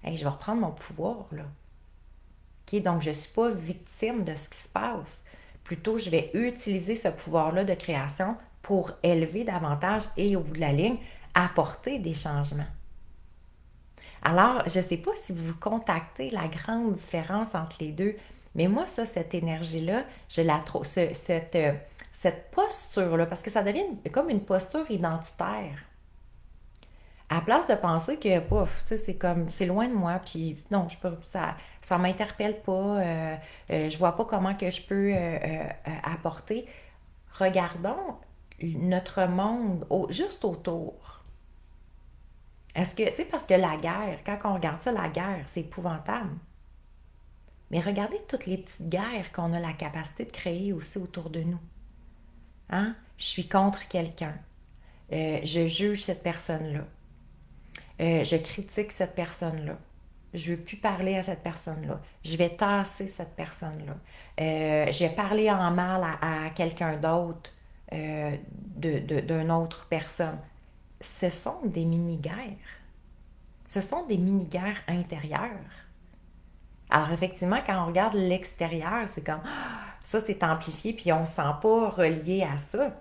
Hey, je vais reprendre mon pouvoir, là. OK, donc je ne suis pas victime de ce qui se passe. Plutôt, je vais utiliser ce pouvoir-là de création pour élever davantage et, au bout de la ligne, apporter des changements. Alors, je ne sais pas si vous contactez la grande différence entre les deux, mais moi, ça, cette énergie-là, je la trouve, cette posture-là, parce que ça devient comme une posture identitaire. À la place de penser que, pouf, tu sais, c'est loin de moi, puis non, ça m'interpelle pas, je vois pas comment que je peux apporter. Regardons notre monde juste autour. Est-ce que, tu sais, parce que la guerre, quand on regarde ça, la guerre, c'est épouvantable. Mais regardez toutes les petites guerres qu'on a la capacité de créer aussi autour de nous. Hein? Je suis contre quelqu'un. Je juge cette personne-là. Je critique cette personne-là. Je ne veux plus parler à cette personne-là. Je vais tasser cette personne-là. Je vais parler en mal à quelqu'un d'autre d'une autre personne. Ce sont des mini-guerres. Ce sont des mini-guerres intérieures. Alors effectivement, quand on regarde l'extérieur, c'est comme ça, c'est amplifié, puis on ne se sent pas relié à ça.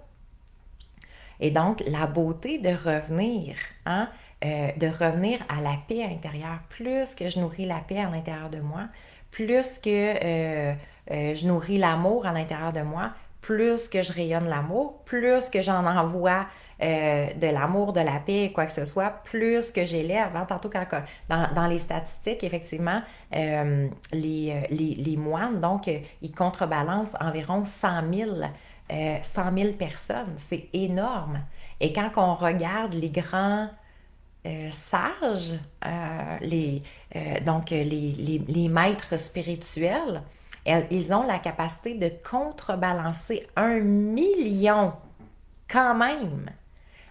Et donc, la beauté de revenir, hein, de revenir à la paix intérieure. Plus que je nourris la paix à l'intérieur de moi, plus que je nourris l'amour à l'intérieur de moi, plus que je rayonne l'amour, plus que j'en envoie de l'amour, de la paix, quoi que ce soit, plus que j'élève. Hein, tantôt, dans les statistiques, effectivement, les moines, donc, ils contrebalancent environ 100 000 personnes. C'est énorme. Et quand on regarde les grands sages, donc les maîtres spirituels, ils ont la capacité de contrebalancer 1 million, quand même,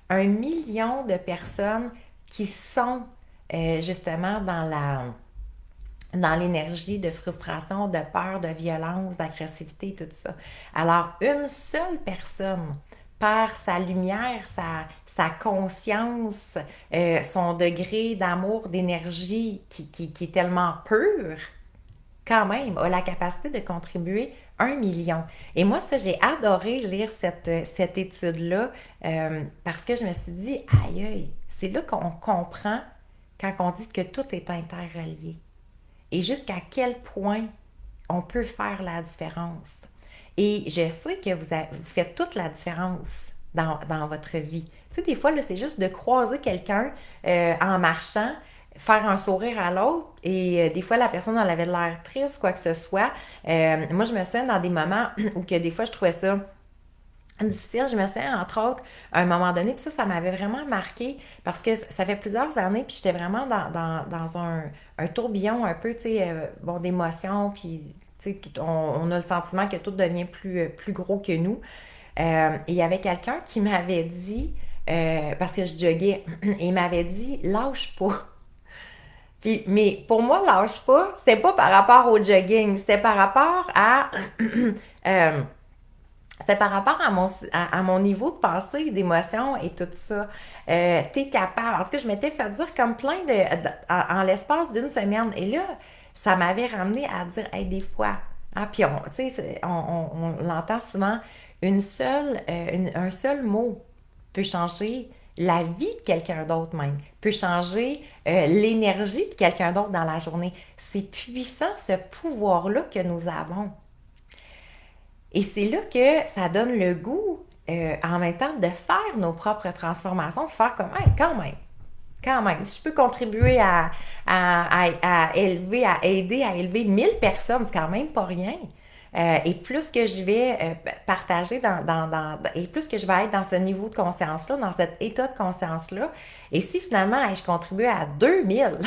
1 million de personnes qui sont justement dans l'énergie de frustration, de peur, de violence, d'agressivité, tout ça. Alors, une seule personne, par sa lumière, sa conscience, son degré d'amour, d'énergie qui est tellement pur, quand même, a la capacité de contribuer 1 million. Et moi, ça, j'ai adoré lire cette étude-là parce que je me suis dit, aïe, aïe, c'est là qu'on comprend quand on dit que tout est interrelié. Et jusqu'à quel point on peut faire la différence. Et je sais que vous faites toute la différence dans votre vie. Tu sais, des fois, là, c'est juste de croiser quelqu'un en marchant, faire un sourire à l'autre, et des fois, la personne, elle avait l'air triste, quoi que ce soit. Moi, je me souviens dans des moments où que des fois, je trouvais ça difficile. Je me souviens, entre autres, à un moment donné, puis ça m'avait vraiment marqué parce que ça fait plusieurs années, puis j'étais vraiment dans un tourbillon un peu, tu sais, bon, d'émotions, puis, tu sais, on a le sentiment que tout devient plus gros que nous. Et il y avait quelqu'un qui m'avait dit, parce que je joguais, et il m'avait dit, lâche pas. Puis, mais pour moi, lâche pas, c'était pas par rapport au jogging, c'était par rapport à... c'était par rapport à mon niveau de pensée, d'émotion et tout ça. T'es capable. En tout cas, je m'étais fait dire comme plein en l'espace d'une semaine. Et là, ça m'avait ramené à dire, hey, des fois, hein, puis tu sais, on l'entend souvent, un seul mot peut changer la vie de quelqu'un d'autre même, peut changer l'énergie de quelqu'un d'autre dans la journée. C'est puissant, ce pouvoir-là que nous avons. Et c'est là que ça donne le goût, en même temps, de faire nos propres transformations, de faire comme, hey, quand même, si je peux contribuer à aider à élever 1000 personnes, c'est quand même pas rien. Et plus que je vais partager et plus que je vais être dans ce niveau de conscience-là, dans cet état de conscience-là, et si finalement hey, je contribue à 2000,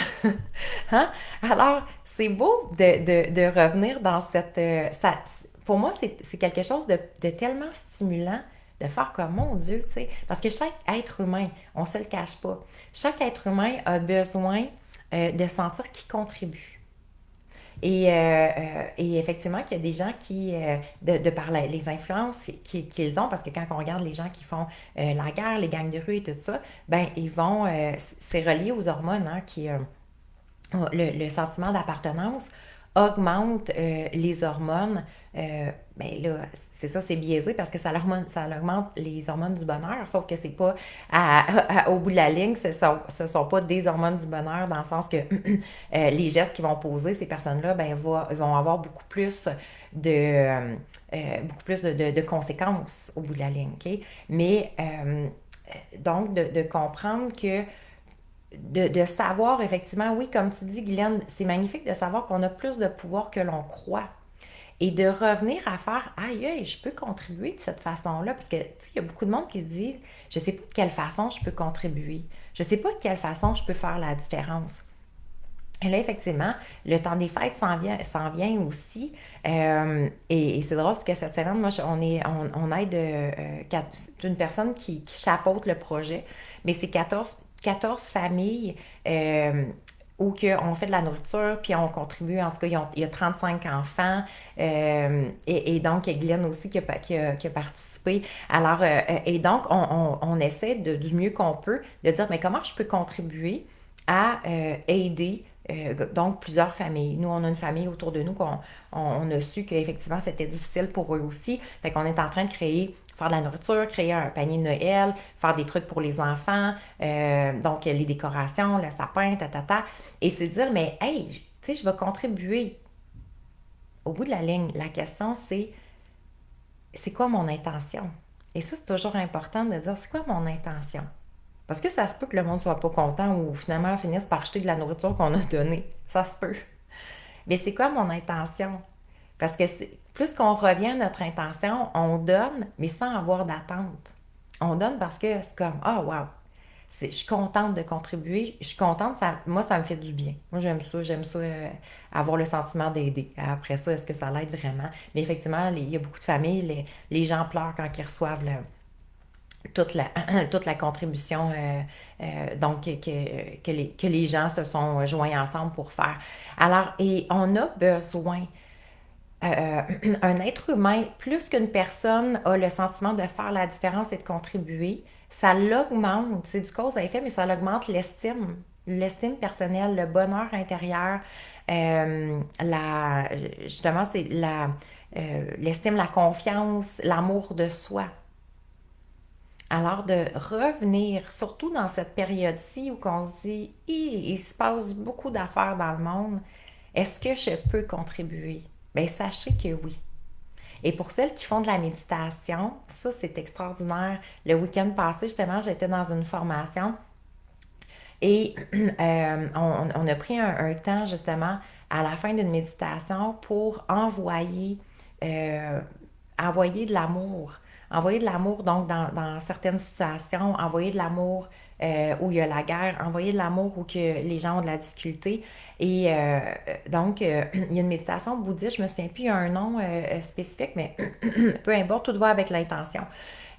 hein? Alors c'est beau de revenir dans cette... pour moi, c'est quelque chose de tellement stimulant de faire comme mon Dieu, tu sais. Parce que chaque être humain, on se le cache pas, chaque être humain a besoin de sentir qu'il contribue. Et effectivement, qu'il y a des gens qui, de par les influences qu'ils ont, parce que quand on regarde les gens qui font la guerre, les gangs de rue et tout ça, ben ils vont, c'est relié aux hormones, hein, le sentiment d'appartenance augmente les hormones. Ben là, c'est ça, c'est biaisé parce que ça augmente les hormones du bonheur, sauf que c'est pas au bout de la ligne, ce sont pas des hormones du bonheur dans le sens que les gestes qu'ils vont poser, ces personnes-là, ben, vont avoir beaucoup plus de conséquences au bout de la ligne. Okay? Mais donc, de comprendre que de savoir effectivement, oui, comme tu dis, Guylaine, c'est magnifique de savoir qu'on a plus de pouvoir que l'on croit. Et de revenir à faire, aïe, aïe, je peux contribuer de cette façon-là. Parce que, tu sais, il y a beaucoup de monde qui se dit, je sais pas de quelle façon je peux contribuer. Je sais pas de quelle façon je peux faire la différence. Et là, effectivement, le temps des fêtes s'en vient aussi. Et c'est drôle parce que cette semaine, moi, on aide une personne qui chapeaute le projet. Mais c'est 14 familles où on fait de la nourriture, puis on contribue. En tout cas, il y a 35 enfants. Et donc, il y a Glenn aussi qui a participé. Alors, et donc, on essaie du mieux qu'on peut de dire, mais comment je peux contribuer à aider donc plusieurs familles. Nous, on a une famille autour de nous on a su qu'effectivement c'était difficile pour eux aussi. Fait qu'on est en train de faire de la nourriture, créer un panier de Noël, faire des trucs pour les enfants, donc les décorations, le sapin, Et c'est dire, mais hey, tu sais, je vais contribuer. Au bout de la ligne, la question c'est quoi mon intention? Et ça, c'est toujours important de dire, c'est quoi mon intention? Parce que ça se peut que le monde soit pas content ou finalement finisse par acheter de la nourriture qu'on a donnée. Ça se peut. Mais c'est quoi mon intention? Parce que plus qu'on revient à notre intention, on donne, mais sans avoir d'attente. On donne parce que c'est comme, ah, oh, wow, je suis contente de contribuer, je suis contente, moi, ça me fait du bien. Moi, j'aime ça, avoir le sentiment d'aider. Après ça, est-ce que ça l'aide vraiment? Mais effectivement, il y a beaucoup de familles, les gens pleurent quand ils reçoivent toute la, toute la contribution donc que les gens se sont joints ensemble pour faire. Alors, et on a besoin, un être humain, plus qu'une personne a le sentiment de faire la différence et de contribuer, ça l'augmente, c'est du cause à effet, mais ça l'augmente l'estime personnelle, le bonheur intérieur, justement, c'est l'estime, la confiance, l'amour de soi. Alors de revenir, surtout dans cette période-ci où on se dit, il se passe beaucoup d'affaires dans le monde, est-ce que je peux contribuer? Bien, sachez que oui. Et pour celles qui font de la méditation, ça c'est extraordinaire. Le week-end passé, justement, j'étais dans une formation et on a pris un temps justement à la fin d'une méditation pour envoyer de l'amour. Envoyer de l'amour, donc, dans certaines situations, envoyer de l'amour où il y a la guerre, envoyer de l'amour où que les gens ont de la difficulté. Et donc, il y a une méditation bouddhiste, je me souviens plus, il y a un nom spécifique, mais peu importe, tout va avec l'intention.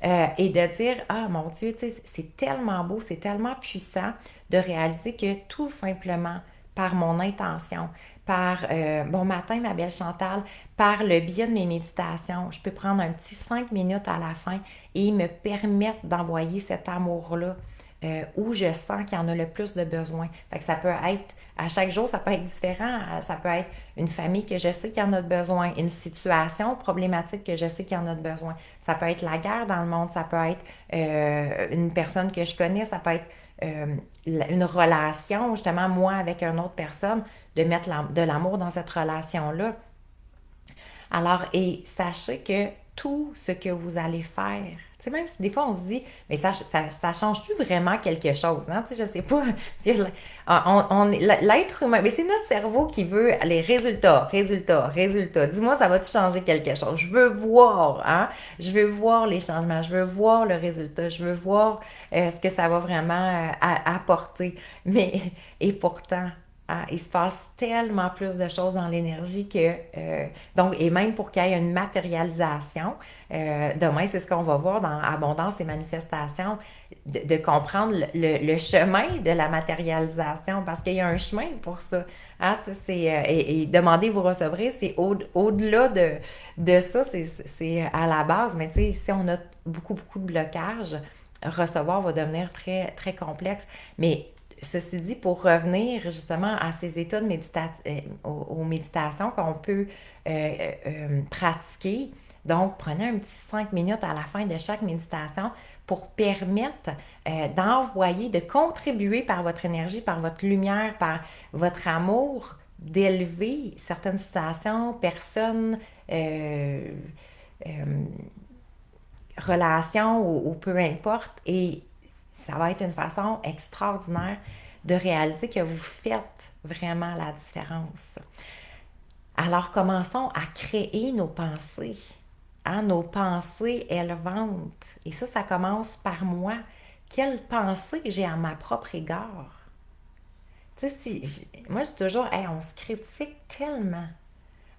Et de dire, ah mon Dieu, tu sais, c'est tellement beau, c'est tellement puissant de réaliser que tout simplement par mon intention, par bon matin, ma belle Chantal, par le biais de mes méditations, je peux prendre un petit 5 minutes à la fin et me permettre d'envoyer cet amour-là où je sens qu'il y en a le plus de besoin. Fait que ça peut être, à chaque jour, ça peut être différent. Ça peut être une famille que je sais qu'il y en a de besoin, une situation problématique que je sais qu'il y en a de besoin. Ça peut être la guerre dans le monde, ça peut être une personne que je connais, ça peut être une relation, justement, moi avec une autre personne, de mettre de l'amour dans cette relation-là. Alors, et sachez que tout ce que vous allez faire. Tu sais, même si des fois on se dit, mais ça change-tu vraiment quelque chose? Hein? Tu sais, je sais pas. L'être humain, mais c'est notre cerveau qui veut les résultats, résultats, résultats. Dis-moi, ça va-tu changer quelque chose? Je veux voir, hein? Je veux voir les changements, je veux voir le résultat, je veux voir ce que ça va vraiment apporter. Mais, et pourtant, ah, il se passe tellement plus de choses dans l'énergie que donc et même pour qu'il y ait une matérialisation, demain c'est ce qu'on va voir dans abondance et manifestation, de comprendre le chemin de la matérialisation parce qu'il y a un chemin pour ça. Ah, tu sais, et demander vous recevrez, c'est au-delà de ça, c'est à la base. Mais tu sais, si on a beaucoup de blocages, recevoir va devenir très très complexe. Mais ceci dit, pour revenir justement à ces états de aux méditations qu'on peut pratiquer, donc prenez un petit 5 minutes à la fin de chaque méditation pour permettre d'envoyer, de contribuer par votre énergie, par votre lumière, par votre amour, d'élever certaines situations, personnes, euh, euh, relation ou peu importe. Et ça va être une façon extraordinaire de réaliser que vous faites vraiment la différence. Alors commençons à créer nos pensées, hein, nos pensées élevantes. Et ça commence par moi. Quelle pensée j'ai à ma propre égard? Tu sais, moi je dis toujours, hey, on se critique tellement.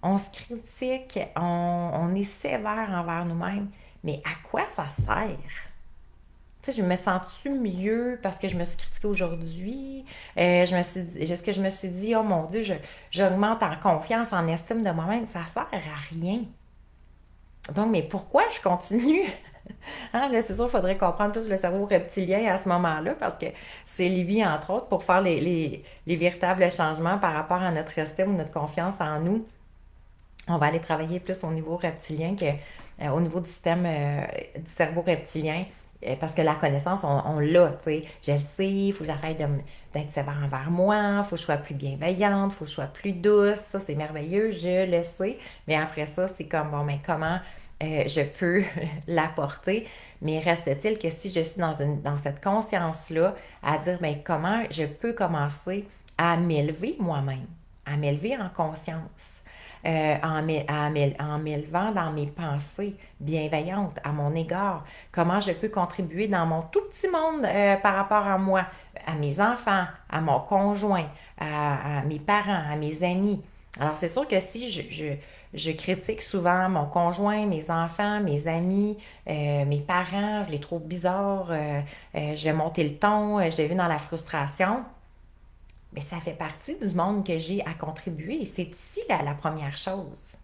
On se critique, on est sévère envers nous-mêmes. Mais à quoi ça sert? Tu sais, je me sens-tu mieux parce que je me suis critiquée aujourd'hui? Est-ce que je me suis dit, oh mon Dieu, j'augmente en confiance, en estime de moi-même? Ça sert à rien. Donc, mais pourquoi je continue? Hein, là, c'est sûr, il faudrait comprendre plus le cerveau reptilien à ce moment-là parce que c'est lui, entre autres, pour faire les véritables changements par rapport à notre estime ou notre confiance en nous. On va aller travailler plus au niveau reptilien au niveau du système du cerveau reptilien. Parce que la connaissance, on l'a, tu sais. Je le sais, il faut que j'arrête d'être sévère envers moi, il faut que je sois plus bienveillante, il faut que je sois plus douce. Ça, c'est merveilleux, je le sais. Mais après ça, c'est comme, bon, mais comment je peux l'apporter? Mais reste-t-il que si je suis dans cette conscience-là, à dire, ben, comment je peux commencer à m'élever moi-même, à m'élever en conscience en m'élevant dans mes pensées bienveillantes à mon égard. Comment je peux contribuer dans mon tout petit monde par rapport à moi, à mes enfants, à mon conjoint, à mes parents, à mes amis. Alors, c'est sûr que si je critique souvent mon conjoint, mes enfants, mes amis, mes parents, je les trouve bizarres, je vais monter le ton, je vais vivre dans la frustration, mais ça fait partie du monde que j'ai à contribuer. C'est ici la première chose.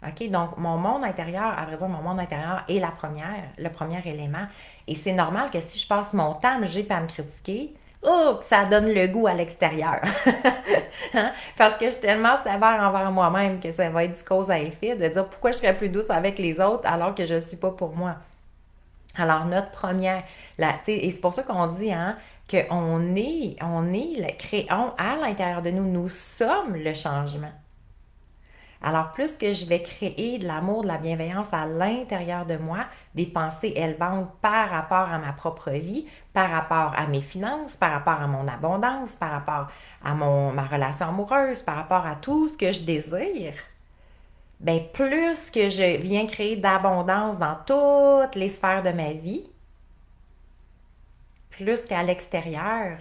OK? Donc, mon monde intérieur, à vrai dire, mon monde intérieur est le premier élément. Et c'est normal que si je passe mon temps à me juger et à me critiquer, oh, ça donne le goût à l'extérieur. Hein? Parce que je suis tellement sévère envers moi-même que ça va être du cause à effet de dire pourquoi je serais plus douce avec les autres alors que je ne suis pas pour moi. Alors, notre première, et c'est pour ça qu'on dit, hein, on est créons à l'intérieur de nous, nous sommes le changement. Alors, plus que je vais créer de l'amour, de la bienveillance à l'intérieur de moi, des pensées élevantes par rapport à ma propre vie, par rapport à mes finances, par rapport à mon abondance, par rapport à ma relation amoureuse, par rapport à tout ce que je désire, ben plus que je viens créer d'abondance dans toutes les sphères de ma vie, plus qu'à l'extérieur.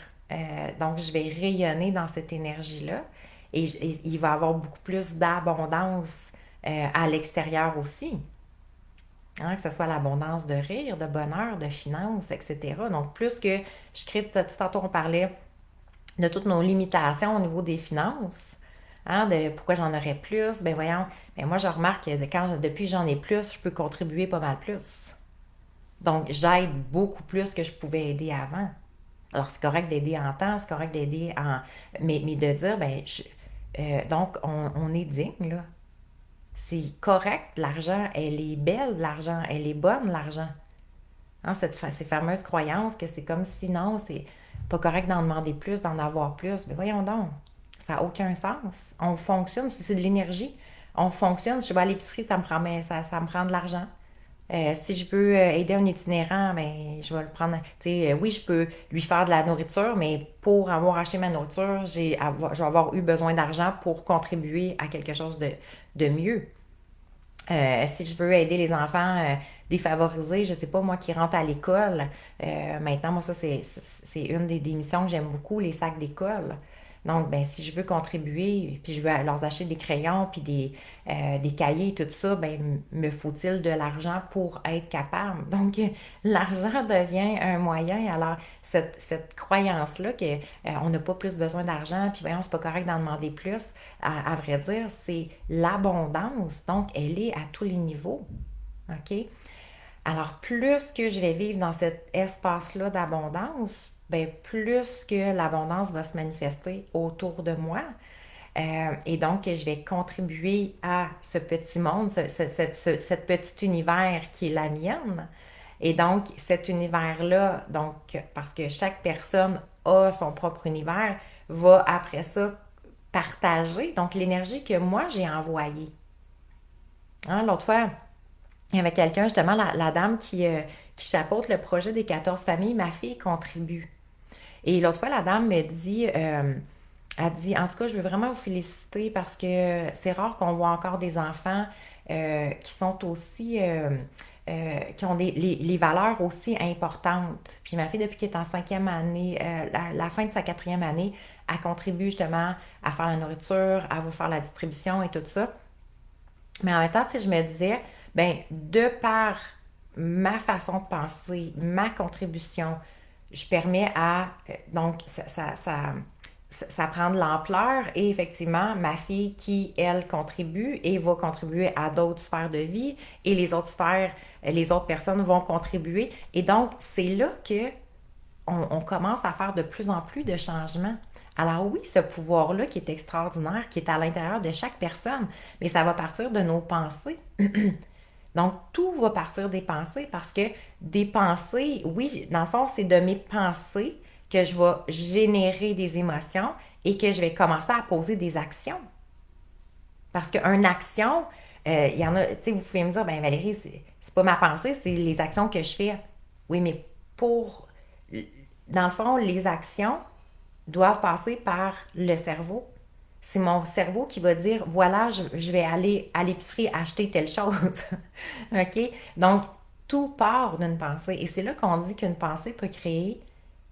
Donc, je vais rayonner dans cette énergie-là et il va y avoir beaucoup plus d'abondance à l'extérieur aussi. Hein, que ce soit l'abondance de rire, de bonheur, de finances, etc. Donc, plus que je crée, tantôt on parlait de toutes nos limitations au niveau des finances, hein, de pourquoi j'en aurais plus, ben voyons, ben moi je remarque que depuis que j'en ai plus, je peux contribuer pas mal plus. Donc, j'aide beaucoup plus que je pouvais aider avant. Alors, c'est correct d'aider en temps, c'est correct d'aider en... Mais de dire, donc, on est digne, là. C'est correct, l'argent, elle est belle, l'argent, elle est bonne, l'argent. Hein, ces fameuses croyances que c'est comme si non, c'est pas correct d'en demander plus, d'en avoir plus. Mais voyons donc, ça n'a aucun sens. On fonctionne, c'est de l'énergie. on fonctionne. Si je vais à l'épicerie, ça me prend de l'argent. Si je veux aider un itinérant, ben, je vais le prendre. Tu sais, oui, je peux lui faire de la nourriture, mais pour avoir acheté ma nourriture, je vais avoir eu besoin d'argent pour contribuer à quelque chose de mieux. Si je veux aider les enfants défavorisés, je sais pas, moi qui rentre à l'école, maintenant, moi, ça, c'est une des missions que j'aime beaucoup, les sacs d'école. Donc, ben, si je veux contribuer, puis je veux leur acheter des crayons, puis des cahiers, tout ça, ben, me faut-il de l'argent pour être capable? Donc, l'argent devient un moyen. Alors, cette croyance-là que on n'a pas plus besoin d'argent, puis voyons, c'est pas correct d'en demander plus, à vrai dire, c'est l'abondance. Donc, elle est à tous les niveaux. OK? Alors, plus que je vais vivre dans cet espace-là d'abondance, ben, plus que l'abondance va se manifester autour de moi. Et donc, je vais contribuer à ce petit monde, cette petit univers qui est la mienne. Et donc, cet univers-là, donc, parce que chaque personne a son propre univers, va après ça partager, donc l'énergie que moi j'ai envoyée. Hein, l'autre fois, il y avait quelqu'un, justement, la dame qui chapeaute le projet des 14 familles, ma fille contribue. Et l'autre fois, la dame me dit, elle dit, en tout cas, je veux vraiment vous féliciter parce que c'est rare qu'on voit encore des enfants qui sont aussi, qui ont les valeurs aussi importantes. Puis ma fille, depuis qu'elle est en 5e année, la fin de sa 4e année, elle contribue justement à faire la nourriture, à vous faire la distribution et tout ça. Mais en même temps, tu sais, je me disais, ben, de par ma façon de penser, ma contribution, je permets à, donc, ça prend de l'ampleur et effectivement, ma fille qui, elle, contribue et va contribuer à d'autres sphères de vie et les autres sphères, les autres personnes vont contribuer. Et donc, c'est là que on commence à faire de plus en plus de changements. Alors oui, ce pouvoir-là qui est extraordinaire, qui est à l'intérieur de chaque personne, mais ça va partir de nos pensées. Donc, tout va partir des pensées parce que des pensées, oui, dans le fond, c'est de mes pensées que je vais générer des émotions et que je vais commencer à poser des actions. Parce qu'une action, il y en a, tu sais, vous pouvez me dire, ben Valérie, c'est pas ma pensée, c'est les actions que je fais. Oui, mais pour, dans le fond, les actions doivent passer par le cerveau. C'est mon cerveau qui va dire, voilà, je vais aller à l'épicerie acheter telle chose. OK? Donc, tout part d'une pensée. Et c'est là qu'on dit qu'une pensée peut créer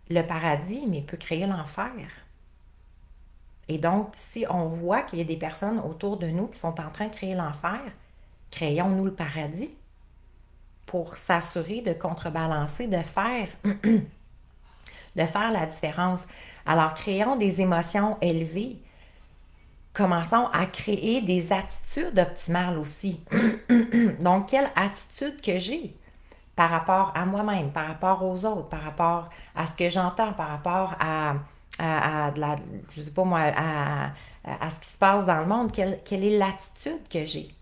le paradis, mais peut créer l'enfer. Et donc, si on voit qu'il y a des personnes autour de nous qui sont en train de créer l'enfer, créons-nous le paradis pour s'assurer de contrebalancer, de faire la différence. Alors, créons des émotions élevées. Commençons à créer des attitudes optimales aussi. Donc, quelle attitude que j'ai par rapport à moi-même, par rapport aux autres, par rapport à ce que j'entends, par rapport à de la, je sais pas moi, à ce qui se passe dans le monde, quelle est l'attitude que j'ai?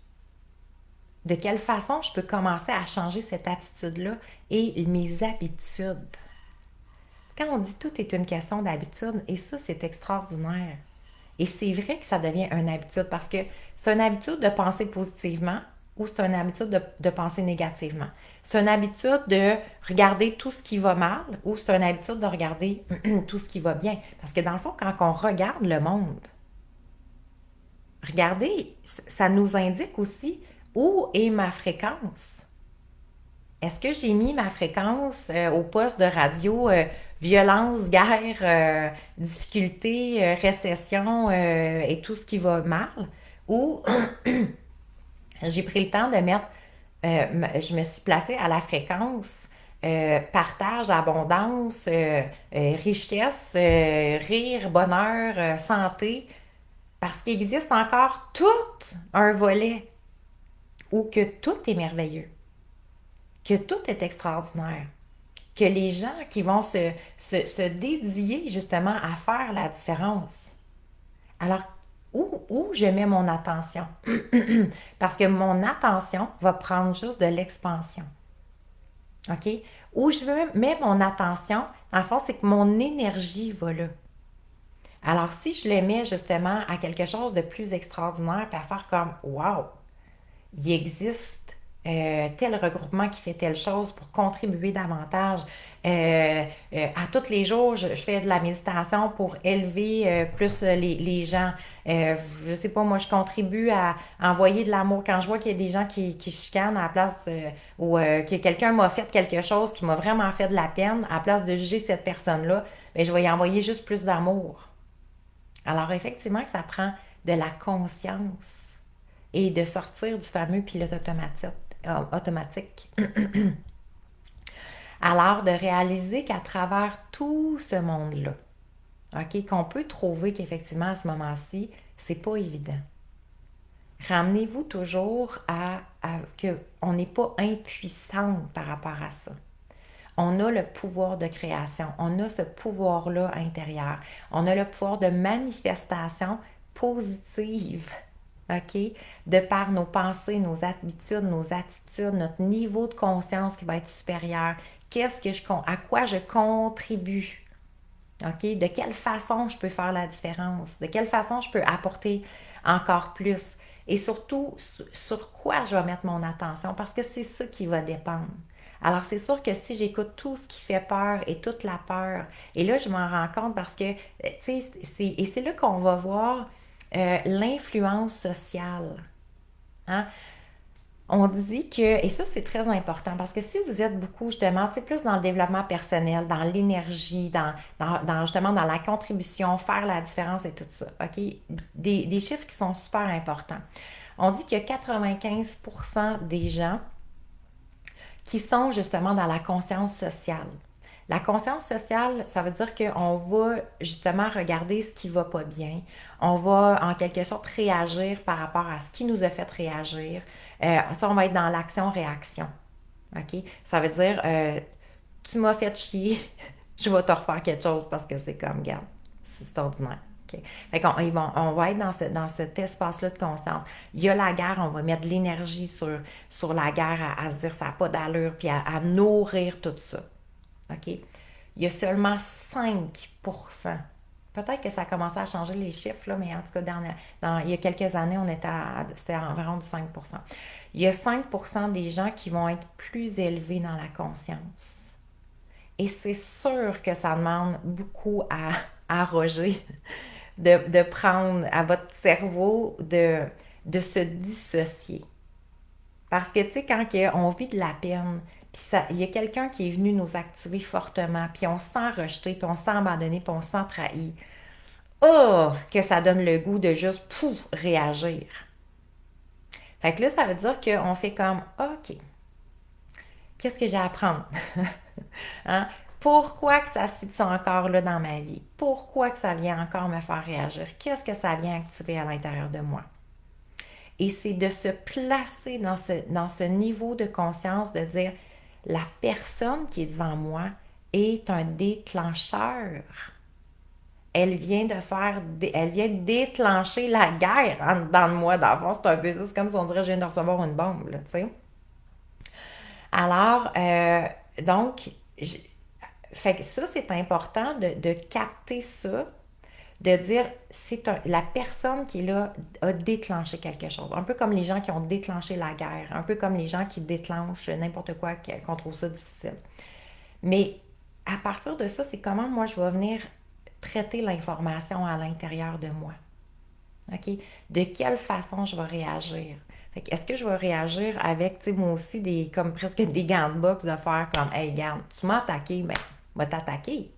De quelle façon je peux commencer à changer cette attitude-là et mes habitudes? Quand on dit tout est une question d'habitude, et ça, c'est extraordinaire. Et c'est vrai que ça devient une habitude parce que c'est une habitude de penser positivement ou c'est une habitude de penser négativement. C'est une habitude de regarder tout ce qui va mal ou c'est une habitude de regarder tout ce qui va bien. Parce que dans le fond, quand on regarde le monde, regardez, ça nous indique aussi où est ma fréquence. Est-ce que j'ai mis ma fréquence au poste de radio violence, guerre, difficulté, récession et tout ce qui va mal? Ou j'ai pris le temps de mettre, je me suis placée à la fréquence partage, abondance, richesse, rire, bonheur, santé, parce qu'il existe encore tout un volet où que tout est merveilleux, que tout est extraordinaire, que les gens qui vont se dédier justement à faire la différence. Alors, où je mets mon attention? Parce que mon attention va prendre juste de l'expansion. OK? Où je mets mon attention, en fond, c'est que mon énergie va là. Alors, si je le mets justement à quelque chose de plus extraordinaire, puis à faire comme, wow, il existe tel regroupement qui fait telle chose pour contribuer davantage. À tous les jours, je fais de la méditation pour élever plus les gens. Je sais pas, moi, je contribue à envoyer de l'amour. Quand je vois qu'il y a des gens qui chicanent à la place ou que quelqu'un m'a fait quelque chose qui m'a vraiment fait de la peine, à la place de juger cette personne-là, ben, je vais y envoyer juste plus d'amour. Alors, effectivement, que ça prend de la conscience et de sortir du fameux pilote automatique. Alors, de réaliser qu'à travers tout ce monde-là, OK, qu'on peut trouver qu'effectivement, à ce moment-ci, c'est pas évident. Ramenez-vous toujours à qu'on n'est pas impuissante par rapport à ça. On a le pouvoir de création, on a ce pouvoir-là intérieur, on a le pouvoir de manifestation positive, OK? De par nos pensées, nos habitudes, nos attitudes, notre niveau de conscience qui va être supérieur. À quoi je contribue? OK? De quelle façon je peux faire la différence? De quelle façon je peux apporter encore plus? Et surtout, sur quoi je vais mettre mon attention? Parce que c'est ça qui va dépendre. Alors, c'est sûr que si j'écoute tout ce qui fait peur et toute la peur, et là, je m'en rends compte parce que, tu sais, et c'est là qu'on va voir l'influence sociale. Hein? On dit que, et ça c'est très important, parce que si vous êtes beaucoup justement, tu sais, plus dans le développement personnel, dans l'énergie, justement dans la contribution, faire la différence et tout ça, OK? Des chiffres qui sont super importants. On dit qu'il y a 95% des gens qui sont justement dans la conscience sociale. La conscience sociale, ça veut dire qu'on va justement regarder ce qui va pas bien. On va en quelque sorte réagir par rapport à ce qui nous a fait réagir. Ça, on va être dans l'action-réaction. OK? Ça veut dire, tu m'as fait chier, je vais te refaire quelque chose parce que c'est comme, regarde, c'est ordinaire. Okay. Fait qu'on, on va être dans cet espace-là de conscience. Il y a la guerre, on va mettre de l'énergie sur la guerre à se dire ça n'a pas d'allure, puis à nourrir tout ça. OK? Il y a seulement 5%. Peut-être que ça a commencé à changer les chiffres, là, mais en tout cas, il y a quelques années, c'était environ du 5%. Il y a 5% des gens qui vont être plus élevés dans la conscience. Et c'est sûr que ça demande beaucoup à Roger de prendre à votre cerveau de se dissocier. Parce que, tu sais, quand on vit de la peine, puis il y a quelqu'un qui est venu nous activer fortement, puis on se sent rejeté, puis on se sent abandonné, puis on se sent trahi. Oh, que ça donne le goût de juste, pouf, réagir. Fait que là, ça veut dire qu'on fait comme, OK, qu'est-ce que j'ai à apprendre? Hein? Pourquoi que ça se situe encore là dans ma vie? Pourquoi que ça vient encore me faire réagir? Qu'est-ce que ça vient activer à l'intérieur de moi? Et c'est de se placer dans ce niveau de conscience, de dire, la personne qui est devant moi est un déclencheur. Elle vient déclencher la guerre en dedans de moi. Dans le fond, c'est un peu ça. C'est comme si on dirait que je viens de recevoir une bombe, là, tu sais. Alors, donc, fait que ça, c'est important de capter ça, de dire, la personne qui est là a déclenché quelque chose. Un peu comme les gens qui ont déclenché la guerre, un peu comme les gens qui déclenchent n'importe quoi, qu'on trouve ça difficile. Mais à partir de ça, c'est comment moi je vais venir traiter l'information à l'intérieur de moi. OK? De quelle façon je vais réagir? Est-ce que je vais réagir avec, tu sais, moi aussi, comme presque des gants de boxe de faire comme, hey, garde, tu m'as attaqué, ben, va t'attaquer.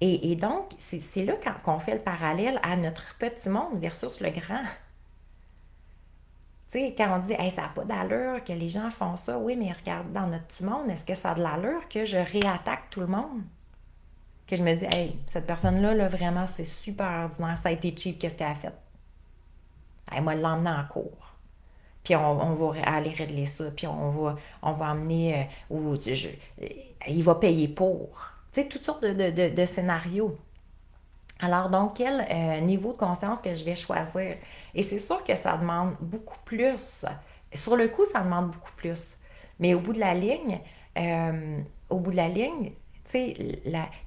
Et donc, c'est là qu'on fait le parallèle à notre petit monde versus le grand. Tu sais, quand on dit, hey, ça n'a pas d'allure que les gens font ça, oui, mais regarde, dans notre petit monde, est-ce que ça a de l'allure que je réattaque tout le monde? Que je me dis, hey, cette personne-là, là, vraiment, c'est super ordinaire, ça a été cheap, qu'est-ce qu'elle a fait? Elle m'a l'emmener en cours. Puis on va aller régler ça, puis on va amener, il va payer pour. Tu sais, toutes sortes de scénarios. Alors, donc, quel niveau de conscience que je vais choisir? Et c'est sûr que ça demande beaucoup plus. Sur le coup, ça demande beaucoup plus. Mais au bout de la ligne, tu sais,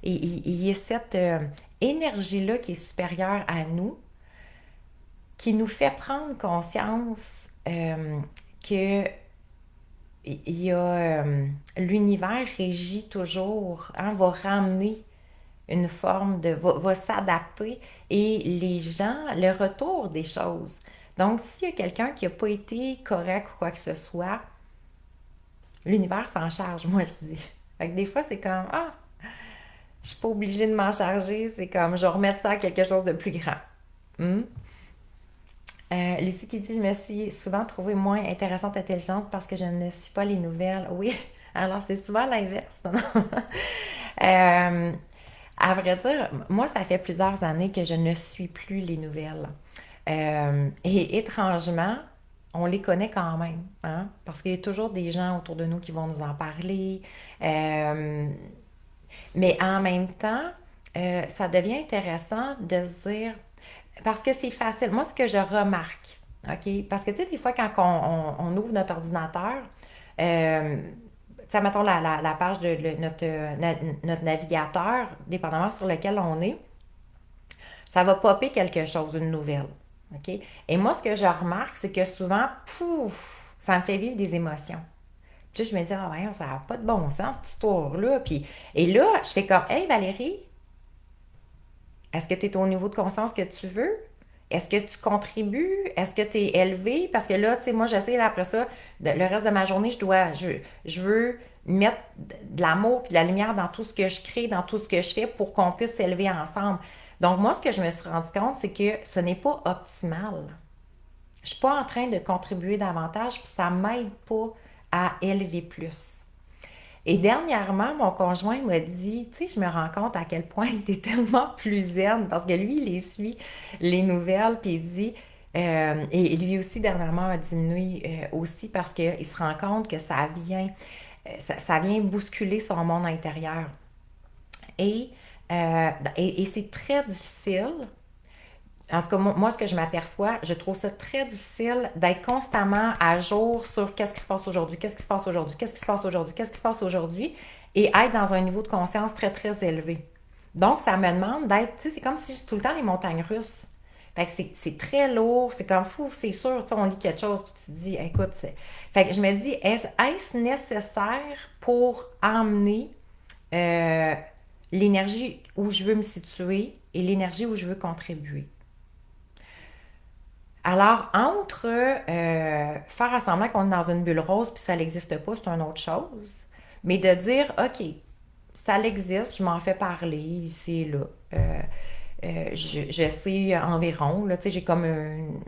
il y a énergie-là qui est supérieure à nous, qui nous fait prendre conscience que il y a l'univers régit toujours, hein, va ramener une forme va s'adapter et les gens, le retour des choses. Donc, s'il y a quelqu'un qui n'a pas été correct ou quoi que ce soit, l'univers s'en charge, moi je dis. Fait que des fois, c'est comme, ah, je suis pas obligée de m'en charger, c'est comme, je vais remettre ça à quelque chose de plus grand. Hmm? Lucie qui dit, je me suis souvent trouvée moins intéressante, intelligente parce que je ne suis pas les nouvelles. Oui, alors c'est souvent l'inverse. euh, à vrai dire, moi, ça fait plusieurs années que je ne suis plus les nouvelles. Et étrangement, on les connaît quand même, hein? Parce qu'il y a toujours des gens autour de nous qui vont nous en parler. Euh, mais en même temps, ça devient intéressant de se dire, parce que c'est facile. Moi, ce que je remarque, OK? Parce que, tu sais, des fois, quand on ouvre notre ordinateur, euh, tu sais, mettons la page de notre navigateur, dépendamment sur lequel on est, ça va popper quelque chose, une nouvelle. OK? Et moi, ce que je remarque, c'est que souvent, pouf, ça me fait vivre des émotions. Puis là, je me dis, ah ouais, ça n'a pas de bon sens, cette histoire-là. Puis, et là, je fais comme, hey Valérie, est-ce que tu es au niveau de conscience que tu veux? Est-ce que tu contribues? Est-ce que tu es élevé? Parce que là, tu sais, moi, j'essaie, là, après ça, le reste de ma journée, je veux mettre de l'amour et de la lumière dans tout ce que je crée, dans tout ce que je fais pour qu'on puisse s'élever ensemble. Donc, moi, ce que je me suis rendu compte, c'est que ce n'est pas optimal. Je suis pas en train de contribuer davantage, puis ça m'aide pas à élever plus. Et dernièrement, mon conjoint m'a dit, tu sais, je me rends compte à quel point il était tellement plus zen, parce que lui, il les suit, les nouvelles, puis il dit, et lui aussi, dernièrement, a diminué aussi, parce qu'il se rend compte que ça vient bousculer son monde intérieur. Et, et c'est très difficile. En tout cas, moi, ce que je m'aperçois, je trouve ça très difficile d'être constamment à jour sur qu'est-ce qui se passe aujourd'hui, qu'est-ce qui se passe aujourd'hui, qu'est-ce qui se passe aujourd'hui, qu'est-ce qui se passe aujourd'hui, et être dans un niveau de conscience très, très élevé. Donc, ça me demande d'être, tu sais, c'est comme si c'est tout le temps les montagnes russes. Fait que c'est très lourd, c'est comme fou, c'est sûr, tu sais, on lit quelque chose, puis tu te dis, écoute, c'est... Fait que je me dis, est-ce nécessaire pour emmener euh, l'énergie où je veux me situer et l'énergie où je veux contribuer? Alors, entre faire à semblant qu'on est dans une bulle rose puis ça n'existe pas, c'est une autre chose. Mais de dire, OK, ça existe, je m'en fais parler ici et là. Je sais environ, là, tu sais, j'ai comme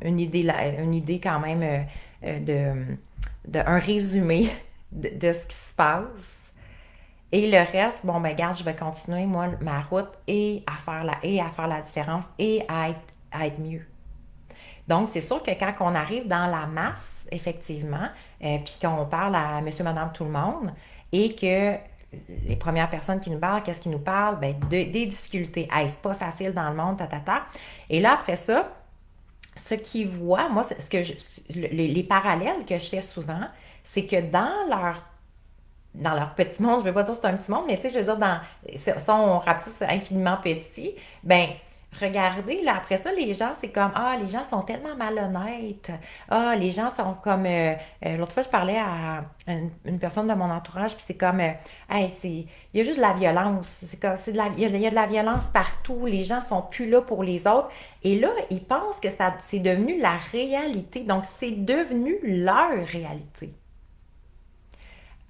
une idée quand même un résumé de ce qui se passe. Et le reste, bon, ben, garde, je vais continuer, moi, ma route et à faire la différence et à être mieux. Donc, c'est sûr que quand on arrive dans la masse, effectivement, puis qu'on parle à monsieur, madame, tout le monde, et que les premières personnes qui nous parlent, qu'est-ce qu'ils nous parlent? Ben, des difficultés. Hey, c'est pas facile dans le monde, ta. Et là, après ça, ce qu'ils voient, moi, ce que les parallèles que je fais souvent, c'est que dans leur petit monde, je ne veux pas dire que c'est un petit monde, mais tu sais, je veux dire, ça, on rapetisse infiniment petit, ben regardez, là, après ça, les gens, c'est comme, ah, les gens sont tellement malhonnêtes. Ah, les gens sont comme, l'autre fois, je parlais à une personne de mon entourage, puis c'est comme, hey, il y a juste de la violence. C'est comme, il y a de la violence partout. Les gens sont plus là pour les autres. Et là, ils pensent que c'est devenu la réalité. Donc, c'est devenu leur réalité.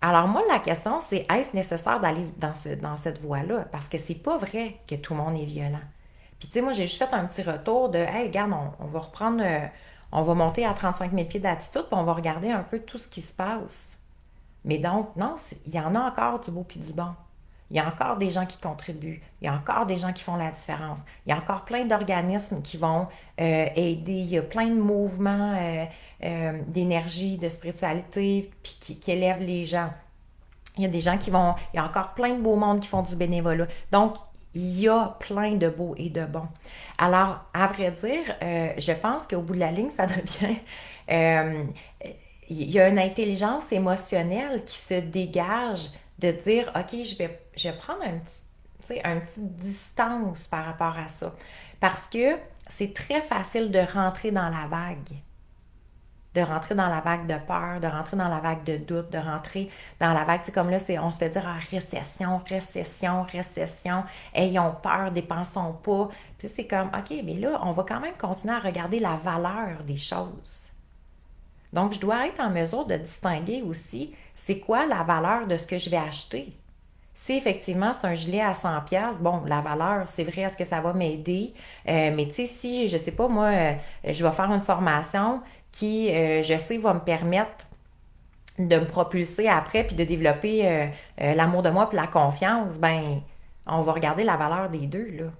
Alors moi, la question, c'est est-ce nécessaire d'aller dans cette voie-là? Parce que c'est pas vrai que tout le monde est violent. Puis tu sais, moi, j'ai juste fait un petit retour de hey, regarde, on va reprendre, on va monter à 35 000 pieds d'altitude, puis on va regarder un peu tout ce qui se passe. Mais donc, non, il y en a encore du beau puis du bon. Il y a encore des gens qui contribuent. Il y a encore des gens qui font la différence. Il y a encore plein d'organismes qui vont aider. Il y a plein de mouvements d'énergie, de spiritualité, puis qui élèvent les gens. Il y a des gens qui vont... Il y a encore plein de beaux mondes qui font du bénévolat. Donc, il y a plein de beaux et de bons. Alors, à vrai dire, je pense qu'au bout de la ligne, ça devient... euh, il y a une intelligence émotionnelle qui se dégage de dire, OK, je vais prendre un petit... tu sais, une petite distance par rapport à ça. Parce que c'est très facile de rentrer dans la vague. De rentrer dans la vague de peur, de rentrer dans la vague de doute, de rentrer dans la vague, tu sais, comme là, on se fait dire récession, récession, récession, ayons peur, dépensons pas. Puis c'est comme, OK, mais là, on va quand même continuer à regarder la valeur des choses. Donc, je dois être en mesure de distinguer aussi c'est quoi la valeur de ce que je vais acheter. Si effectivement c'est un gilet à 100$, bon, la valeur, c'est vrai, est-ce que ça va m'aider? Mais tu sais, si, je sais pas, moi, je vais faire une formation qui, je sais, va me permettre de me propulser après puis de développer l'amour de moi puis la confiance, ben, on va regarder la valeur des deux, là.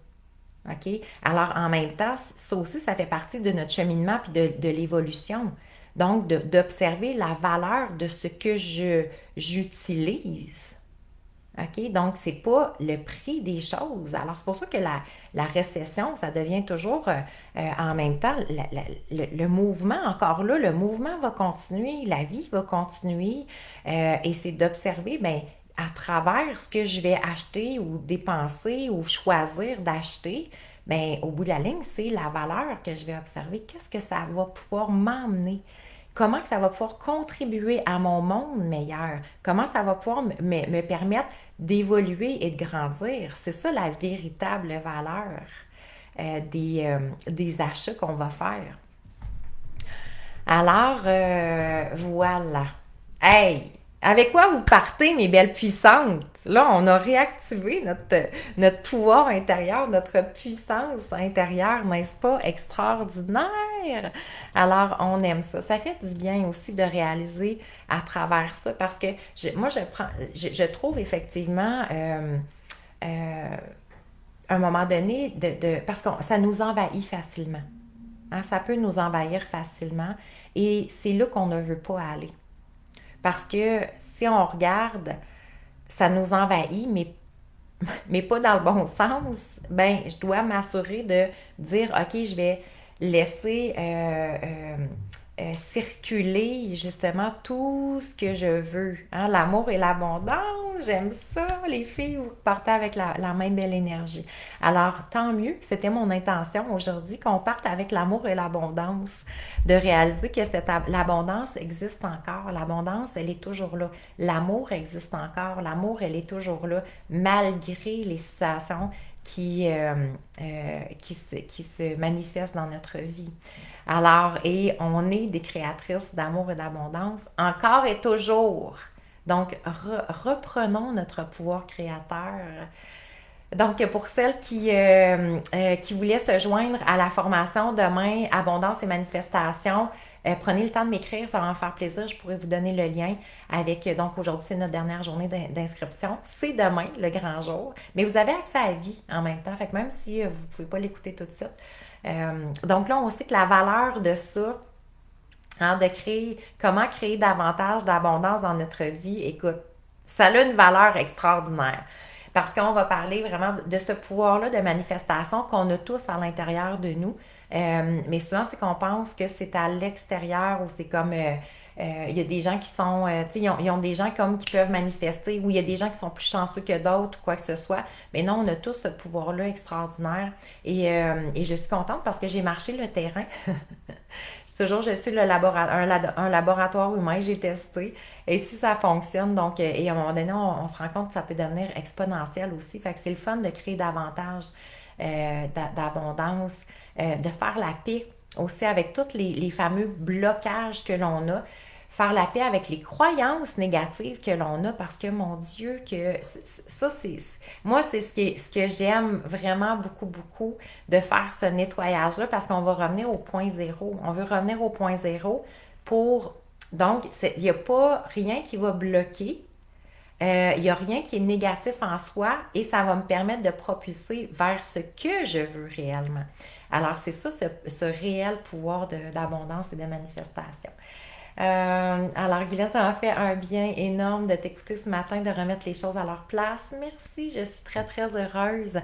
OK? Alors, en même temps, ça aussi, ça fait partie de notre cheminement puis de l'évolution. Donc, d'observer la valeur de ce que j'utilise. OK? Donc, c'est pas le prix des choses. Alors, c'est pour ça que la récession, ça devient toujours en même temps le mouvement, encore là, le mouvement va continuer, la vie va continuer. Et c'est d'observer, ben, à travers ce que je vais acheter ou dépenser ou choisir d'acheter, ben, au bout de la ligne, c'est la valeur que je vais observer. Qu'est-ce que ça va pouvoir m'emmener? Comment que ça va pouvoir contribuer à mon monde meilleur? Comment ça va pouvoir me permettre d'évoluer et de grandir? C'est ça la véritable valeur des achats qu'on va faire. Alors, voilà. Hey! Avec quoi vous partez, mes belles puissantes? Là, on a réactivé notre pouvoir intérieur, notre puissance intérieure, n'est-ce pas? Extraordinaire! Alors, on aime ça. Ça fait du bien aussi de réaliser à travers ça parce que moi, je trouve effectivement un moment donné, parce que ça nous envahit facilement. Hein, ça peut nous envahir facilement et c'est là qu'on ne veut pas aller. Parce que si on regarde, ça nous envahit, mais pas dans le bon sens. Ben, je dois m'assurer de dire, OK, je vais laisser circuler justement tout ce que je veux. Hein? L'amour et l'abondance, j'aime ça, les filles, vous partez avec la même belle énergie. Alors, tant mieux, c'était mon intention aujourd'hui, qu'on parte avec l'amour et l'abondance, de réaliser que l'abondance existe encore, l'abondance, elle est toujours là, l'amour existe encore, l'amour, elle est toujours là, malgré les situations qui se manifestent dans notre vie. Alors, et on est des créatrices d'amour et d'abondance, encore et toujours. Donc, reprenons notre pouvoir créateur. Donc, pour celles qui voulaient se joindre à la formation demain, Abondance et Manifestation, prenez le temps de m'écrire, ça va me faire plaisir. Je pourrais vous donner le lien avec, donc aujourd'hui, c'est notre dernière journée d'inscription. C'est demain, le grand jour. Mais vous avez accès à la vie en même temps. Fait que même si vous ne pouvez pas l'écouter tout de suite. Donc là, on sait que la valeur de ça, hein, comment créer davantage d'abondance dans notre vie, écoute, ça a une valeur extraordinaire. Parce qu'on va parler vraiment de ce pouvoir-là de manifestation qu'on a tous à l'intérieur de nous. Mais souvent, tu sais, qu'on pense que c'est à l'extérieur ou c'est comme... il y a des gens qui sont... tu sais, ils ont des gens comme qui peuvent manifester ou il y a des gens qui sont plus chanceux que d'autres ou quoi que ce soit. Mais non, on a tous ce pouvoir-là extraordinaire. Et je suis contente parce que j'ai marché le terrain. Je suis un laboratoire humain, j'ai testé. Et si ça fonctionne, donc, et à un moment donné, on se rend compte que ça peut devenir exponentiel aussi. Fait que c'est le fun de créer davantage d'abondance, de faire la paix aussi avec tous les fameux blocages que l'on a. Faire la paix avec les croyances négatives que l'on a parce que, mon Dieu, que ça, moi, c'est ce que j'aime vraiment beaucoup, beaucoup de faire ce nettoyage-là parce qu'on va revenir au point zéro. On veut revenir au point zéro pour... Donc, il n'y a pas rien qui va bloquer. Il n'y a rien qui est négatif en soi et ça va me permettre de propulser vers ce que je veux réellement. Alors, c'est ça, ce réel pouvoir d'abondance et de manifestation. Alors, Guylaine, ça m'a fait un bien énorme de t'écouter ce matin, de remettre les choses à leur place. Merci, je suis très, très heureuse.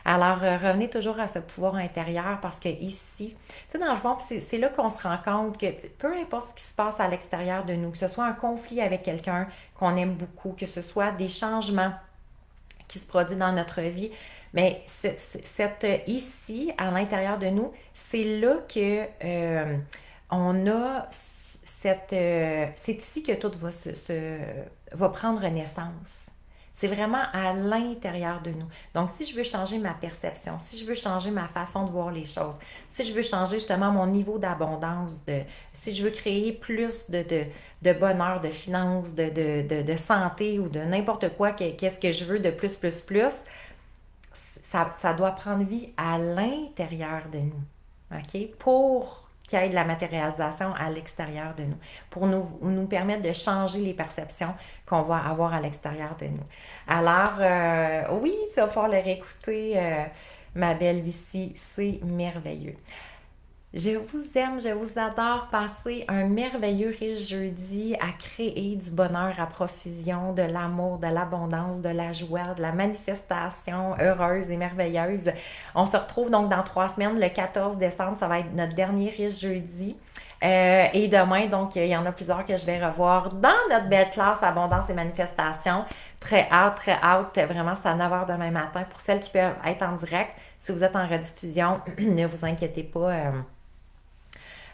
Alors, revenez toujours à ce pouvoir intérieur parce que ici, tu sais, dans le fond, c'est là qu'on se rend compte que peu importe ce qui se passe à l'extérieur de nous, que ce soit un conflit avec quelqu'un qu'on aime beaucoup, que ce soit des changements qui se produit dans notre vie. Mais cette ici, à l'intérieur de nous, c'est là que on a c'est ici que tout va prendre naissance. C'est vraiment à l'intérieur de nous. Donc, si je veux changer ma perception, si je veux changer ma façon de voir les choses, si je veux changer justement mon niveau d'abondance, si je veux créer plus de bonheur, de finances, de santé ou de n'importe quoi, qu'est-ce que je veux de plus, ça doit prendre vie à l'intérieur de nous. OK? Pour qu'il y ait de la matérialisation à l'extérieur de nous, pour nous permettre de changer les perceptions qu'on va avoir à l'extérieur de nous. Alors, oui, tu vas pouvoir le réécouter, ma belle Lucie, c'est merveilleux. Je vous aime, je vous adore. Passez un merveilleux riche jeudi à créer du bonheur à profusion, de l'amour, de l'abondance, de la joie, de la manifestation heureuse et merveilleuse. On se retrouve donc dans 3 semaines, le 14 décembre. Ça va être notre dernier riche jeudi. Et demain, donc, il y en a plusieurs que je vais revoir dans notre belle classe Abondance et Manifestation. Très hâte, très hâte. Vraiment, c'est à 9h demain matin. Pour celles qui peuvent être en direct, si vous êtes en rediffusion, ne vous inquiétez pas.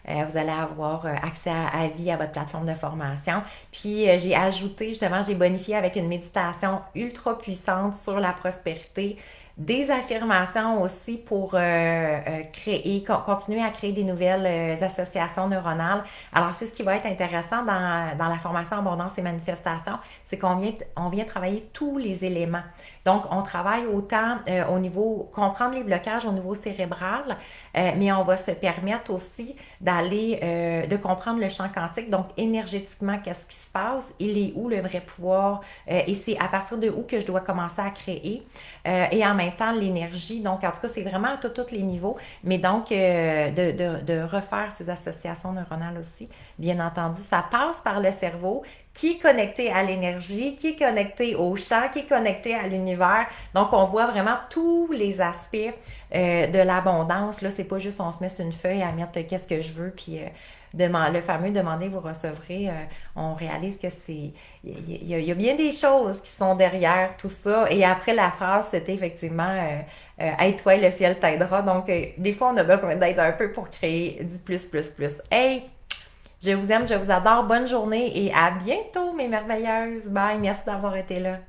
Vous allez avoir accès à vie à votre plateforme de formation. Puis j'ai ajouté, justement, j'ai bonifié avec une méditation ultra puissante sur la prospérité, des affirmations aussi pour continuer à créer des nouvelles associations neuronales. Alors, c'est ce qui va être intéressant dans la formation Abondance et Manifestation, c'est qu'on vient travailler tous les éléments. Donc, on travaille autant au niveau, comprendre les blocages au niveau cérébral, mais on va se permettre aussi de comprendre le champ quantique, donc énergétiquement, qu'est-ce qui se passe, il est où le vrai pouvoir, et c'est à partir de où que je dois commencer à créer, et en même temps, l'énergie, donc en tout cas, c'est vraiment à tous les niveaux, mais donc de refaire ces associations neuronales aussi, bien entendu, ça passe par le cerveau, qui est connecté à l'énergie, qui est connecté au champ, qui est connecté à l'univers. Donc, on voit vraiment tous les aspects de l'abondance. Là, c'est pas juste on se met sur une feuille à mettre qu'est-ce que je veux, puis le fameux demander, vous recevrez. On réalise que il y a bien des choses qui sont derrière tout ça. Et après, la phrase, c'était effectivement aide-toi et le ciel t'aidera. Donc, des fois, on a besoin d'aide un peu pour créer du plus. Hey! Je vous aime, je vous adore. Bonne journée et à bientôt, mes merveilleuses. Bye. Merci d'avoir été là.